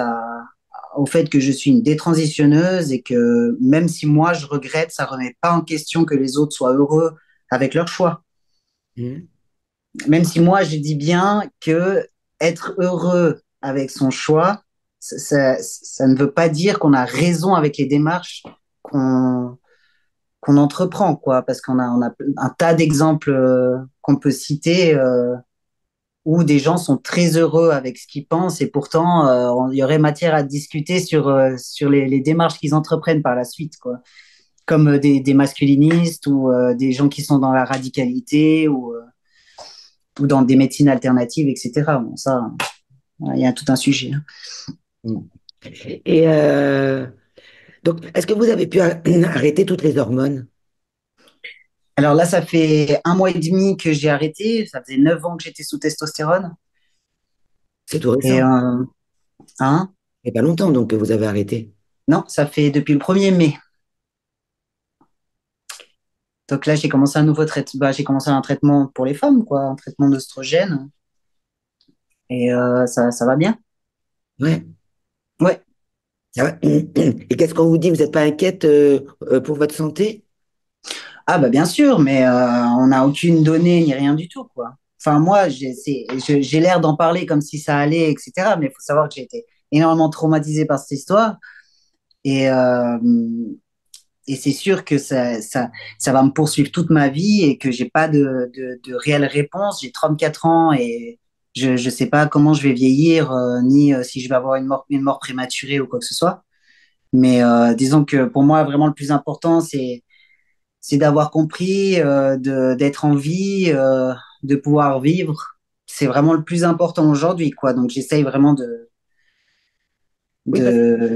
au fait que je suis une détransitionneuse et que même si moi je regrette, ça remet pas en question que les autres soient heureux avec leur choix. Hmm. Même si moi je dis bien que être heureux avec son choix, ça ne veut pas dire qu'on a raison avec les démarches qu'on qu'on entreprend, quoi, parce on a un tas d'exemples qu'on peut citer où des gens sont très heureux avec ce qu'ils pensent et pourtant il y aurait matière à discuter sur les démarches qu'ils entreprennent par la suite, quoi. Comme des masculinistes ou des gens qui sont dans la radicalité ou dans des médecines alternatives, etc. Bon, ça, il y a tout un sujet, hein. Hmm. Et donc, est-ce que vous avez pu arrêter toutes les hormones? Alors là, ça fait 1 mois et demi que j'ai arrêté. Ça faisait 9 ans que j'étais sous testostérone. C'est tout Et récent. hein, Il n'y a pas longtemps donc que vous avez arrêté. non, ça fait depuis le 1er mai. Donc là, j'ai commencé un nouveau traitement. Bah, j'ai commencé un traitement pour les femmes, quoi, un traitement d'œstrogène. Et ça va bien. Ouais. Ouais. Ça va. Et qu'est-ce qu'on vous dit? Vous n'êtes pas inquiète pour votre santé? Ah bah bien sûr, mais on n'a aucune donnée ni rien du tout, quoi. Enfin, moi, j'ai l'air d'en parler comme si ça allait, etc. Mais il faut savoir que j'ai été énormément traumatisé par cette histoire. Et, euh, et c'est sûr que ça va me poursuivre toute ma vie et que j'ai pas de réelle réponse. J'ai 34 ans et je sais pas comment je vais vieillir, ni si je vais avoir une mort prématurée ou quoi que ce soit. Mais disons que pour moi, vraiment, le plus important, c'est d'avoir compris, d'être en vie, de pouvoir vivre. C'est vraiment le plus important aujourd'hui, quoi. Donc, j'essaye vraiment Oui, parce que de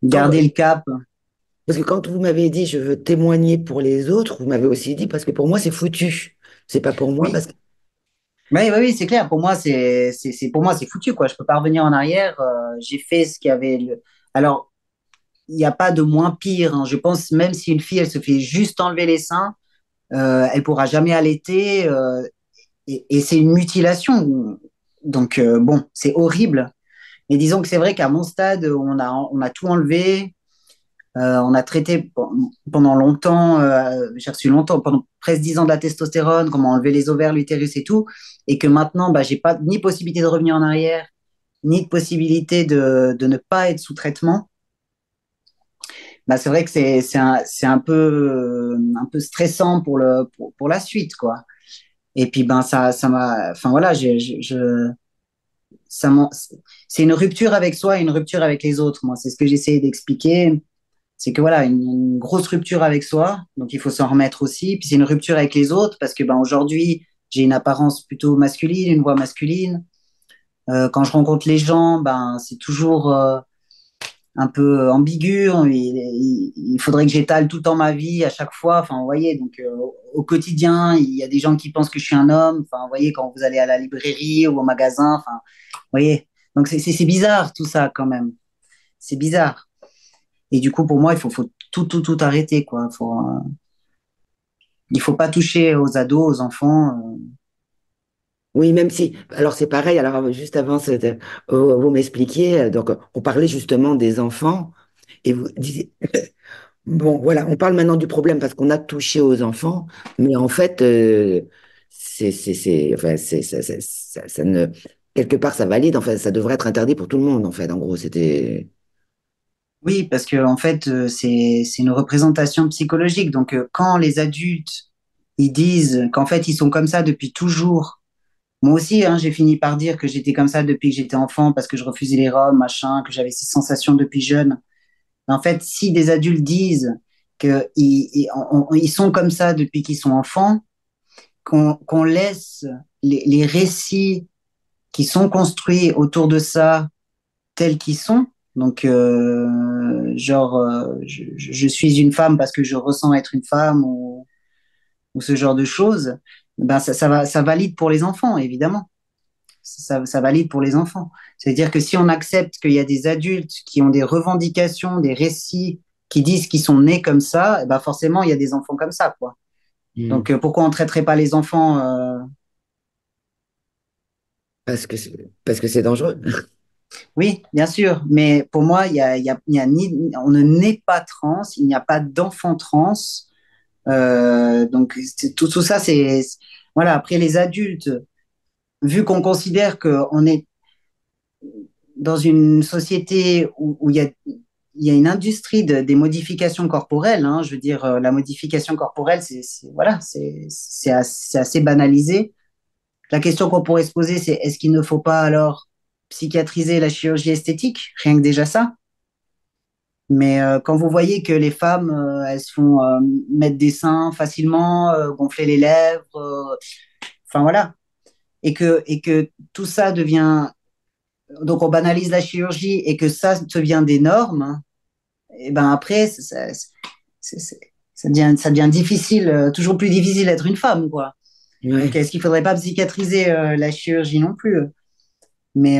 quand, garder le cap. parce que quand vous m'avez dit je veux témoigner pour les autres, vous m'avez aussi dit parce que pour moi c'est foutu. C'est pas pour moi parce Oui, que oui, oui, oui, c'est clair. Pour moi, pour moi, c'est foutu, quoi. Je peux pas revenir en arrière. J'ai fait ce qu'il y avait. Alors, il n'y a pas de moins pire, hein. Je pense, même si une fille, elle se fait juste enlever les seins, elle pourra jamais allaiter, et c'est une mutilation. Donc, bon, c'est horrible. Mais disons que c'est vrai qu'à mon stade, on a tout enlevé. On a traité pendant longtemps, j'ai reçu longtemps, pendant presque 10 ans de la testostérone, comment enlever les ovaires, l'utérus et tout, et que maintenant, bah, j'ai pas ni possibilité de revenir en arrière, ni de possibilité de ne pas être sous traitement. Bah, c'est vrai que c'est un peu stressant pour la suite, quoi. Et puis, ben, ça m'a, enfin voilà, ça c'est une rupture avec soi et une rupture avec les autres. Moi, c'est ce que j'essayais d'expliquer. C'est que voilà, une grosse rupture avec soi, donc il faut s'en remettre aussi. Puis c'est une rupture avec les autres parce que ben, aujourd'hui, j'ai une apparence plutôt masculine, une voix masculine. Quand je rencontre les gens, ben, c'est toujours un peu ambigu. Il faudrait que j'étale tout le temps ma vie à chaque fois. Enfin, vous voyez, donc au quotidien, il y a des gens qui pensent que je suis un homme. Enfin, vous voyez, quand vous allez à la librairie ou au magasin, enfin, vous voyez. Donc c'est bizarre tout ça quand même. C'est bizarre. Et du coup, pour moi, faut tout arrêter, quoi. Il faut pas toucher aux ados, aux enfants. Oui, même si, alors c'est pareil, alors juste avant, vous m'expliquiez, donc on parlait justement des enfants, et vous disiez, bon, voilà, on parle maintenant du problème parce qu'on a touché aux enfants, mais en fait, enfin, ça ne, quelque part, ça valide, enfin, ça devrait être interdit pour tout le monde, en fait, en gros, c'était, Oui, parce que en fait, c'est une représentation psychologique. Donc, quand les adultes ils disent qu'en fait ils sont comme ça depuis toujours. Moi aussi, hein, j'ai fini par dire que j'étais comme ça depuis que j'étais enfant parce que je refusais les Roms, machin, que j'avais ces sensations depuis jeune. En fait, si des adultes disent qu'ils sont comme ça depuis qu'ils sont enfants, qu'on laisse les récits qui sont construits autour de ça tels qu'ils sont, donc genre je suis une femme parce que je ressens être une femme ou ce genre de choses, ben ça valide pour les enfants, évidemment. Ça valide pour les enfants. C'est-à-dire que si on accepte qu'il y a des adultes qui ont des revendications, des récits qui disent qu'ils sont nés comme ça, eh ben forcément, il y a des enfants comme ça, quoi. hmm, Donc, pourquoi on ne traiterait pas les enfants parce que c'est dangereux. Oui, bien sûr, mais pour moi, il y a ni, on ne naît pas trans, il n'y a pas d'enfant trans. Donc, tout ça, voilà, après les adultes, vu qu'on considère qu'on est dans une société où il y a une industrie des modifications corporelles, hein, je veux dire, la modification corporelle, voilà, c'est assez banalisé. La question qu'on pourrait se poser, c'est est-ce qu'il ne faut pas alors psychiatriser la chirurgie esthétique, rien que déjà ça? Mais quand vous voyez que les femmes, elles se font mettre des seins facilement, gonfler les lèvres, enfin voilà, et que tout ça devient, donc on banalise la chirurgie et que ça devient des normes, et ben après, c'est- c'est- ça devient difficile, toujours plus difficile d'être une femme, quoi. Donc, Ouais. est-ce qu'il faudrait pas psychiatriser la chirurgie non plus? Mais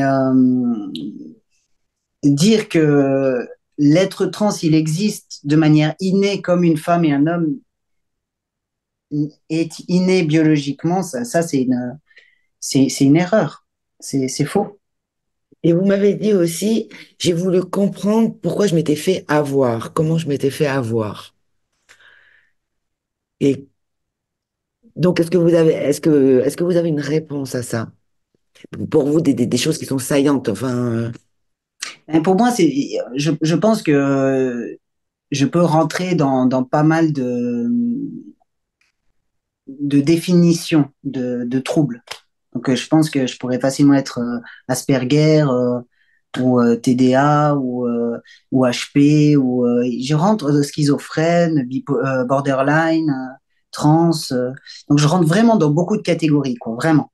dire que l'être trans, il existe de manière innée comme une femme et un homme est inné biologiquement, ça c'est une erreur. C'est faux. Et vous m'avez dit aussi, j'ai voulu comprendre pourquoi je m'étais fait avoir, comment je m'étais fait avoir. Et donc, est-ce que vous avez une réponse à ça? Pour vous, des choses qui sont saillantes, enfin, Et pour moi, je pense que je peux rentrer dans pas mal de définitions de troubles. Donc, je pense que je pourrais facilement être Asperger ou TDA ou HP ou je rentre schizophrène, borderline, trans. Donc, je rentre vraiment dans beaucoup de catégories, quoi, vraiment.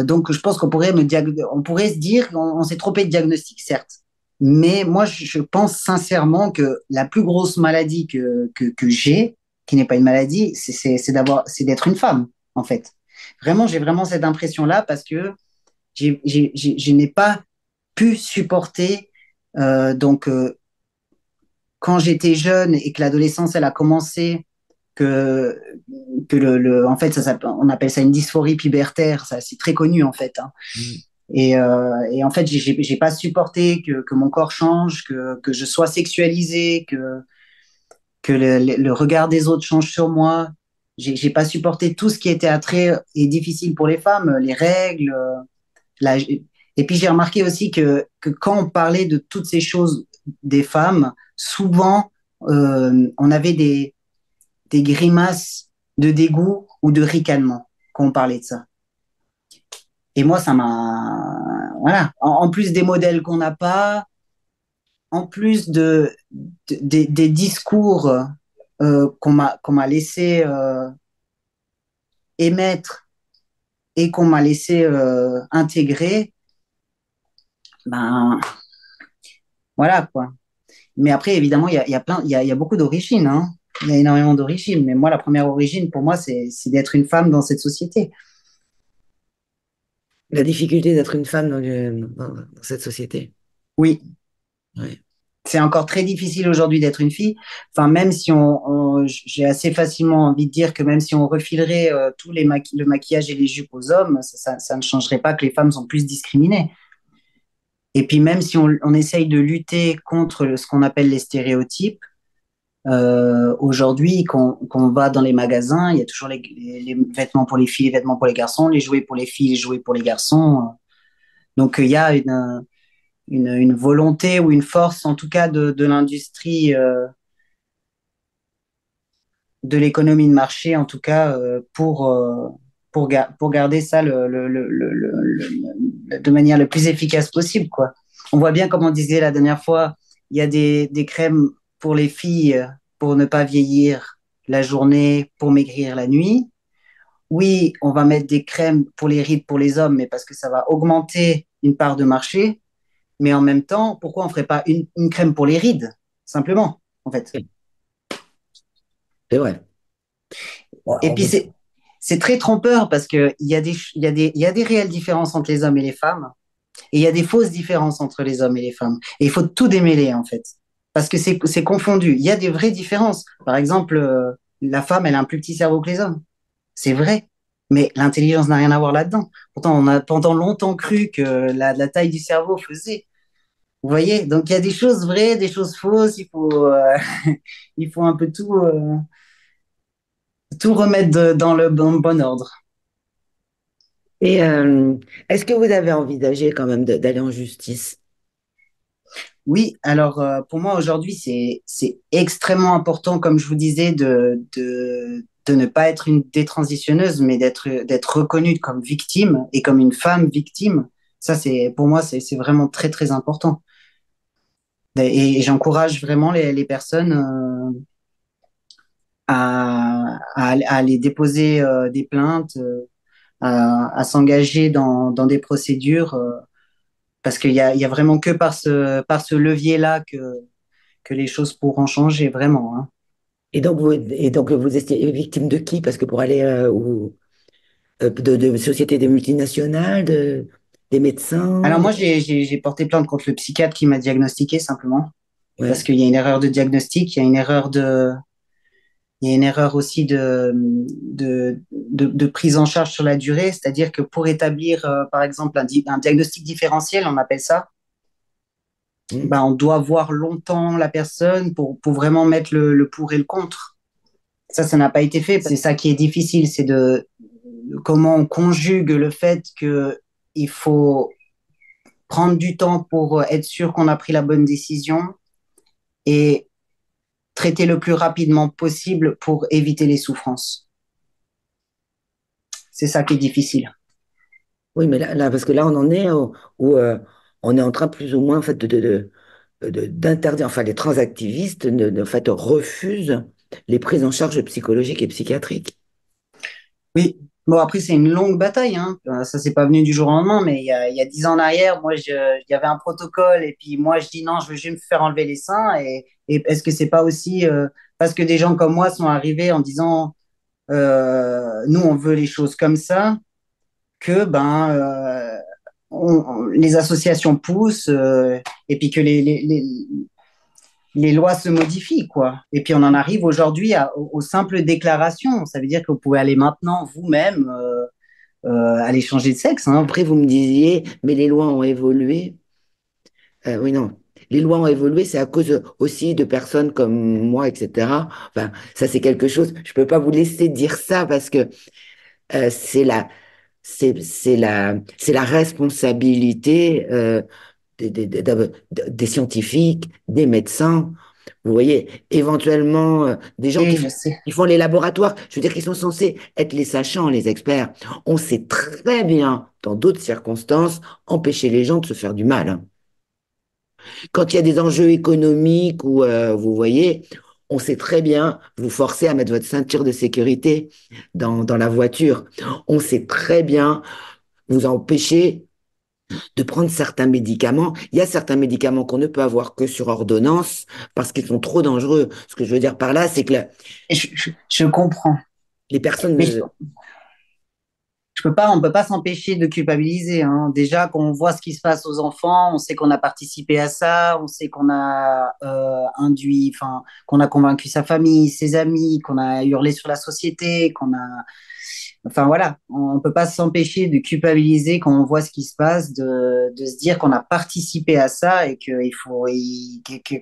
Donc, je pense on pourrait se dire qu'on s'est trompé de diagnostic, certes. Mais moi, je pense sincèrement que la plus grosse maladie que j'ai, qui n'est pas une maladie, c'est d'être une femme, en fait. Vraiment, j'ai vraiment cette impression-là parce que je n'ai pas pu supporter. Donc, quand j'étais jeune et que l'adolescence, elle a commencé, que, en fait, on appelle ça une dysphorie pubertaire, ça, c'est très connu, en fait, hein. Et en fait, j'ai pas supporté que mon corps change, que je sois sexualisé, que le regard des autres change sur moi. J'ai pas supporté tout ce qui était attrait et difficile pour les femmes, les règles. Et puis j'ai remarqué aussi que quand on parlait de toutes ces choses des femmes, souvent on avait des grimaces de dégoût ou de ricanement quand on parlait de ça. Et moi, ça m'a... Voilà. En plus des modèles qu'on n'a pas, en plus des discours qu'on m'a laissé émettre et qu'on m'a laissé intégrer, ben, Voilà, quoi. Mais après, évidemment, il y a plein, il y a beaucoup d'origines, hein. Il y a énormément d'origines. Mais moi, la première origine, pour moi, c'est d'être une femme dans cette société. La difficulté d'être une femme dans cette société. Oui, Ouais. c'est encore très difficile aujourd'hui d'être une fille. Enfin, même si j'ai assez facilement envie de dire que même si on refilerait le maquillage et les jupes aux hommes, ça ne changerait pas que les femmes sont plus discriminées. Et puis même si on essaye de lutter contre ce qu'on appelle les stéréotypes, aujourd'hui, quand on va dans les magasins, il y a toujours les vêtements pour les filles, les vêtements pour les garçons, les jouets pour les filles, les jouets pour les garçons. Donc il y a une volonté ou une force, en tout cas, de l'industrie, de l'économie de marché, en tout cas, pour garder ça de manière le plus efficace possible, quoi. On voit bien, comme on disait la dernière fois, il y a des crèmes pour les filles pour ne pas vieillir la journée, pour maigrir la nuit. Oui, on va mettre des crèmes pour les rides pour les hommes, mais parce que ça va augmenter une part de marché. Mais en même temps, pourquoi on ne ferait pas une crème pour les rides, simplement, en fait. C'est vrai. Et puis, c'est très trompeur parce qu'il y a il y a des réelles différences entre les hommes et les femmes, et il y a des fausses différences entre les hommes et les femmes. Et il faut tout démêler, en fait, parce que c'est confondu. Il y a des vraies différences. Par exemple, la femme, elle a un plus petit cerveau que les hommes. C'est vrai. Mais l'intelligence n'a rien à voir là-dedans. Pourtant, on a pendant longtemps cru que la taille du cerveau faisait. Vous voyez? Donc, il y a des choses vraies, des choses fausses. Il faut un peu tout remettre dans le bon ordre. Et est-ce que vous avez envisagé quand même d'aller en justice? Oui, alors pour moi aujourd'hui, c'est extrêmement important, comme je vous disais, de ne pas être une détransitionneuse, mais d'être reconnue comme victime et comme une femme victime. Ça, pour moi, c'est vraiment très, très important. Et j'encourage vraiment les personnes à aller déposer des plaintes, à s'engager dans des procédures, parce il y a vraiment que par ce levier-là que les choses pourront changer vraiment, hein. Et donc vous étiez victime de qui? Parce que pour aller de sociétés des multinationales, des médecins, Alors moi, j'ai porté plainte contre le psychiatre qui m'a diagnostiqué simplement, parce ouais. qu'il y a une erreur de diagnostic, il y a une erreur aussi de prise en charge sur la durée, c'est-à-dire que pour établir, par exemple, un diagnostic différentiel, on appelle ça, Hmm. ben, on doit voir longtemps la personne pour vraiment mettre le pour et le contre. Ça n'a pas été fait. C'est ça qui est difficile, c'est de comment on conjugue le fait que il faut prendre du temps pour être sûr qu'on a pris la bonne décision et traiter le plus rapidement possible pour éviter les souffrances. C'est ça qui est difficile. Oui, mais parce que là, on en est où, on est en train plus ou moins en fait, d'interdire, enfin, les transactivistes en fait, refusent les prises en charge psychologiques et psychiatriques. Oui, bon, après, c'est une longue bataille, hein. Ça, c'est pas venu du jour au lendemain, mais il y a 10 ans en arrière, il y avait un protocole, et puis moi, je dis non, je veux juste me faire enlever les seins. Et est-ce que c'est pas aussi parce que des gens comme moi sont arrivés en disant nous, on veut les choses comme ça, que les associations poussent, et puis que les lois se modifient, quoi. Et puis on en arrive aujourd'hui aux simples déclarations. Ça veut dire que vous pouvez aller maintenant vous-même aller changer de sexe, hein. Après, vous me disiez, mais les lois ont évolué. Oui, non. Les lois ont évolué, c'est à cause aussi de personnes comme moi, etc. Enfin, ça, c'est quelque chose. Je peux pas vous laisser dire ça parce que c'est c'est la responsabilité des scientifiques, des médecins. Vous voyez, éventuellement, des gens Et je sais. qui font les laboratoires. Je veux dire qu'ils sont censés être les sachants, les experts. On sait très bien, dans d'autres circonstances, empêcher les gens de se faire du mal, hein. Quand il y a des enjeux économiques ou vous voyez, on sait très bien vous forcer à mettre votre ceinture de sécurité dans la voiture. On sait très bien vous empêcher. de prendre certains médicaments. Il y a certains médicaments qu'on ne peut avoir que sur ordonnance parce qu'ils sont trop dangereux. Ce que je veux dire par là, c'est que Et je comprends. les personnes, Mais on peut pas s'empêcher de culpabiliser, hein. Déjà, quand on voit ce qui se passe aux enfants, on sait qu'on a participé à ça, on sait qu'on a induit, enfin, qu'on a convaincu sa famille, ses amis, qu'on a hurlé sur la société, enfin voilà, on peut pas s'empêcher de culpabiliser quand on voit ce qui se passe, de se dire qu'on a participé à ça et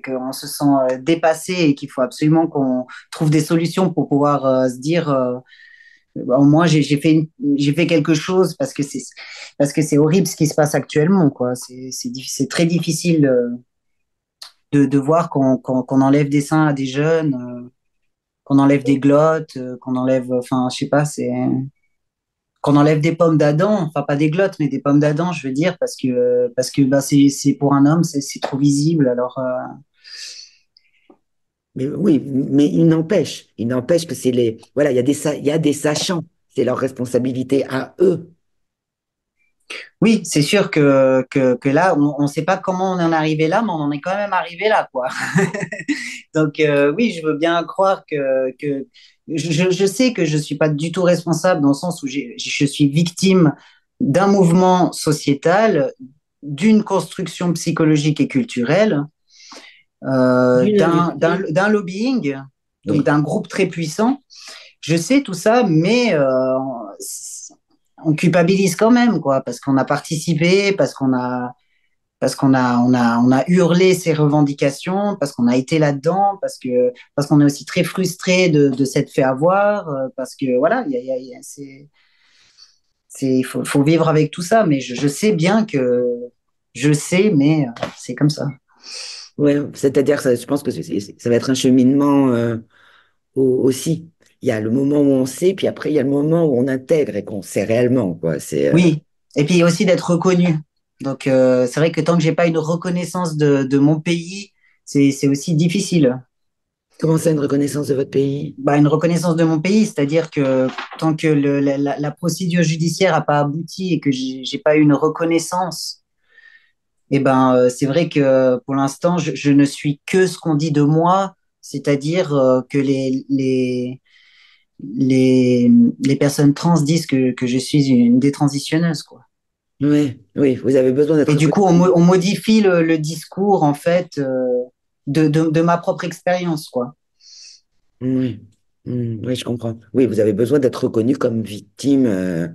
qu'on se sent dépassé et qu'il faut absolument qu'on trouve des solutions pour pouvoir se dire au moins j'ai fait quelque chose parce que c'est horrible ce qui se passe actuellement, quoi. C'est très difficile de voir qu'on enlève des seins à des jeunes, qu'on enlève des glottes, qu'on enlève, enfin, je sais pas, c'est qu'on enlève des pommes d'Adam, enfin pas des glottes, mais des pommes d'Adam, je veux dire, parce que bah, c'est pour un homme, c'est trop visible. Alors mais oui, mais il n'empêche que c'est voilà, il y a des sachants, c'est leur responsabilité à eux. oui, c'est sûr que là, on ne sait pas comment on en est arrivé là, mais on en est quand même arrivé là, quoi. Donc oui, je veux bien croire que je sais que je suis pas du tout responsable dans le sens où je suis victime d'un mouvement sociétal, d'une construction psychologique et culturelle, D'une industrie. d'un lobbying, donc Oui. d'un groupe très puissant. Je sais tout ça, mais on culpabilise quand même, quoi, parce qu'on a participé, on a hurlé ses revendications, parce qu'on a été là-dedans, parce qu'on est aussi très frustré de s'être fait avoir, parce que voilà, faut vivre avec tout ça, mais je sais bien que je sais, mais c'est comme ça. Ouais, c'est-à-dire, je pense que ça va être un cheminement aussi. Il y a le moment où on sait, puis après, il y a le moment où on intègre et qu'on sait réellement, quoi. Oui, et puis aussi d'être reconnu. Donc c'est vrai que tant que j'ai pas une reconnaissance de mon pays, c'est aussi difficile. Comment ça, une reconnaissance de votre pays? Bah, une reconnaissance de mon pays, c'est-à-dire que tant que la procédure judiciaire n'a pas abouti et que j'ai pas eu une reconnaissance, eh ben, c'est vrai que pour l'instant, je ne suis que ce qu'on dit de moi, c'est-à-dire que les, les personnes trans disent que je suis une détransitionneuse, quoi. Oui, oui, vous avez besoin d'être Et du reconnu. coup, on modifie le discours, en fait, de ma propre expérience, quoi. Oui. Oui, je comprends. Oui, vous avez besoin d'être reconnu comme victime.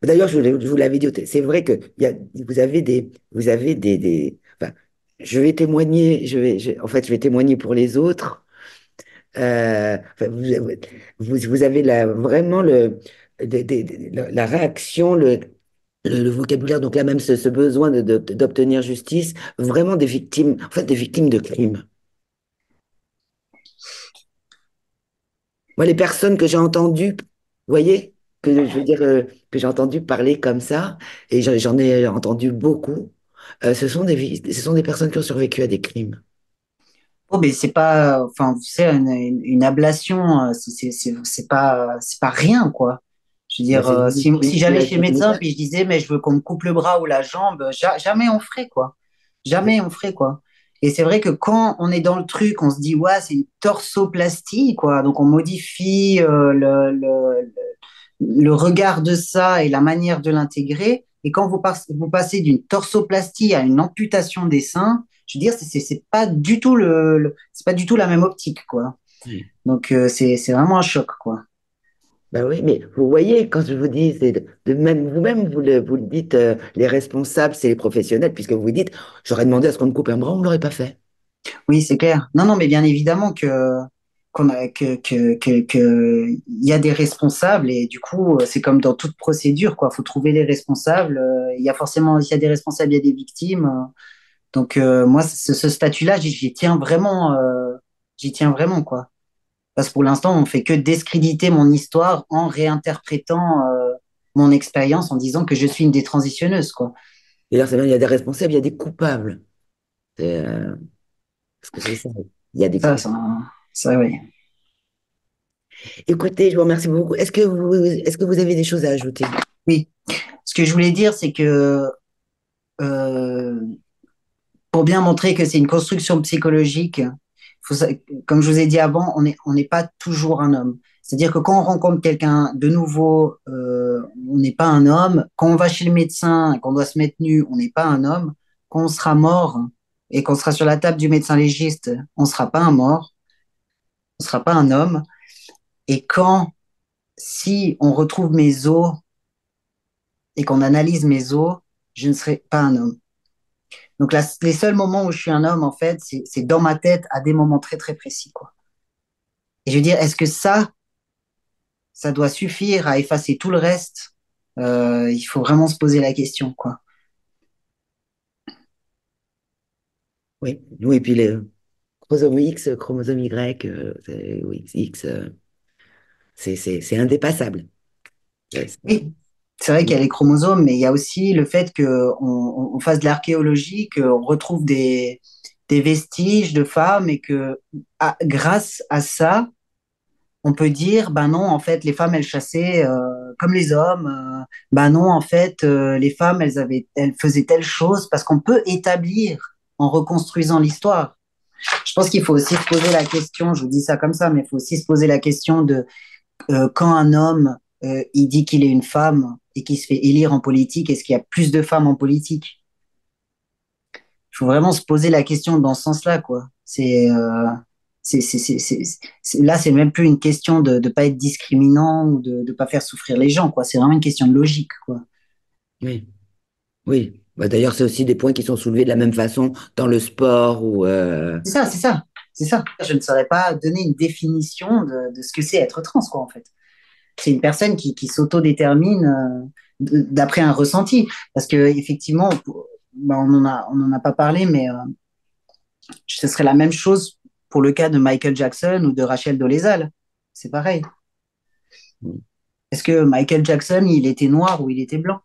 D'ailleurs, je vous l'avais dit, c'est vrai que vous avez enfin, je vais témoigner, en fait, je vais témoigner pour les autres. Enfin, vous avez vraiment la réaction, le vocabulaire, donc là même ce besoin d'obtenir justice, vraiment des victimes, en fait, des victimes de crimes. Moi, les personnes que j'ai entendues, vous voyez, que je veux dire, que j'ai entendu parler comme ça, et j'en ai entendu beaucoup, ce sont des personnes qui ont survécu à des crimes. Oh, mais c'est pas, enfin, vous savez, une ablation, c'est pas rien, quoi. Je veux Bah, dire, c'est une si j'allais chez le manipulation médecin génitale. puis je disais, mais je veux qu'on me coupe le bras ou la jambe, jamais on ferait, quoi. Jamais on ferait, quoi. Et c'est vrai que quand on est dans le truc, on se dit, ouais, c'est une torsoplastie, quoi. Donc on modifie le regard de ça et la manière de l'intégrer. Et quand vous passez d'une torsoplastie à une amputation des seins, je veux dire, c'est pas du tout c'est pas du tout la même optique, quoi. Donc c'est vraiment un choc, quoi. Ben oui, mais vous voyez, quand je vous dis, c'est de même, vous-même, vous le dites, les responsables, c'est les professionnels, puisque vous vous dites, j'aurais demandé à ce qu'on me coupe un bras, on ne l'aurait pas fait. Oui, c'est clair. Non, non, mais bien évidemment il y a des responsables et du coup, c'est comme dans toute procédure, quoi. Faut trouver les responsables. Il y a des responsables, il y a des victimes. Donc moi, ce statut-là, j'y tiens vraiment, quoi. Parce que pour l'instant, on fait que discréditer mon histoire en réinterprétant mon expérience en disant que je suis une détransitionneuse, quoi. Et là, c'est bien, il y a des responsables, il y a des coupables. Parce que c'est ça, il y a des Ça, coupables. ça, ça, oui. Écoutez, je vous remercie beaucoup. Est-ce que vous avez des choses à ajouter? Oui. Ce que je voulais dire, c'est que euh, pour bien montrer que c'est une construction psychologique, faut, comme je vous ai dit avant, on n'est pas toujours un homme. C'est-à-dire que quand on rencontre quelqu'un de nouveau, on n'est pas un homme. Quand on va chez le médecin et qu'on doit se mettre nu, on n'est pas un homme. Quand on sera mort et qu'on sera sur la table du médecin légiste, on ne sera pas un mort, on ne sera pas un homme. Et si on retrouve mes os et qu'on analyse mes os, je ne serai pas un homme. Donc les seuls moments où je suis un homme, en fait, c'est dans ma tête à des moments très très précis, quoi. Et je veux dire, est-ce que ça doit suffire à effacer tout le reste? Il faut vraiment se poser la question, quoi. Oui, oui, puis les chromosomes X, chromosome Y, ou XX, c'est indépassable. Oui, c'est vrai qu'il y a les chromosomes, mais il y a aussi le fait qu'on fasse de l'archéologie, qu'on retrouve des vestiges de femmes et que grâce à ça, on peut dire, ben non, en fait, les femmes, elles chassaient comme les hommes. Ben non, en fait, les femmes, elles faisaient telle chose parce qu'on peut établir en reconstruisant l'histoire. Je pense qu'il faut aussi se poser la question, je vous dis ça comme ça, mais il faut aussi se poser la question de quand un homme, il dit qu'il est une femme et qu'il se fait élire en politique, est-ce qu'il y a plus de femmes en politique? Il faut vraiment se poser la question dans ce sens-là, quoi. Là, c'est même plus une question de ne pas être discriminant ou de ne pas faire souffrir les gens, quoi. C'est vraiment une question de logique, quoi. Oui, oui. Bah, d'ailleurs, c'est aussi des points qui sont soulevés de la même façon dans le sport ou C'est ça, c'est ça, c'est ça. Je ne saurais pas donner une définition de ce que c'est être trans, quoi, en fait. C'est une personne qui s'auto-détermine d'après un ressenti. Parce que, effectivement, bah, on en a pas parlé, mais ce serait la même chose pour le cas de Michael Jackson ou de Rachel Dolezal. C'est pareil. Est-ce que Michael Jackson, il était noir ou il était blanc?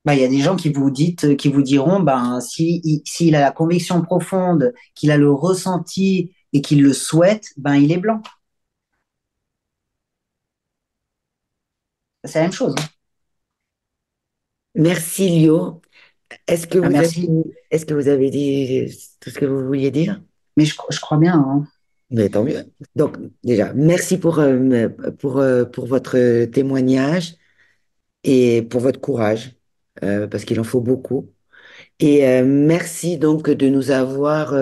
Bah, il y a des gens qui vous diront, ben, s'il a la conviction profonde, qu'il a le ressenti et qu'il le souhaite, ben, il est blanc. C'est la même chose, hein. merci Lio. Ah, merci. Est-ce que vous avez dit tout ce que vous vouliez dire? Mais je crois bien, hein. Mais tant mieux. Donc, déjà, merci pour votre témoignage et pour votre courage, parce qu'il en faut beaucoup. Et merci donc de nous avoir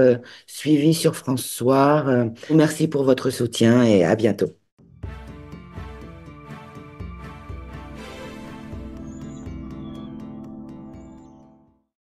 suivis sur France Soir. Merci pour votre soutien et à bientôt.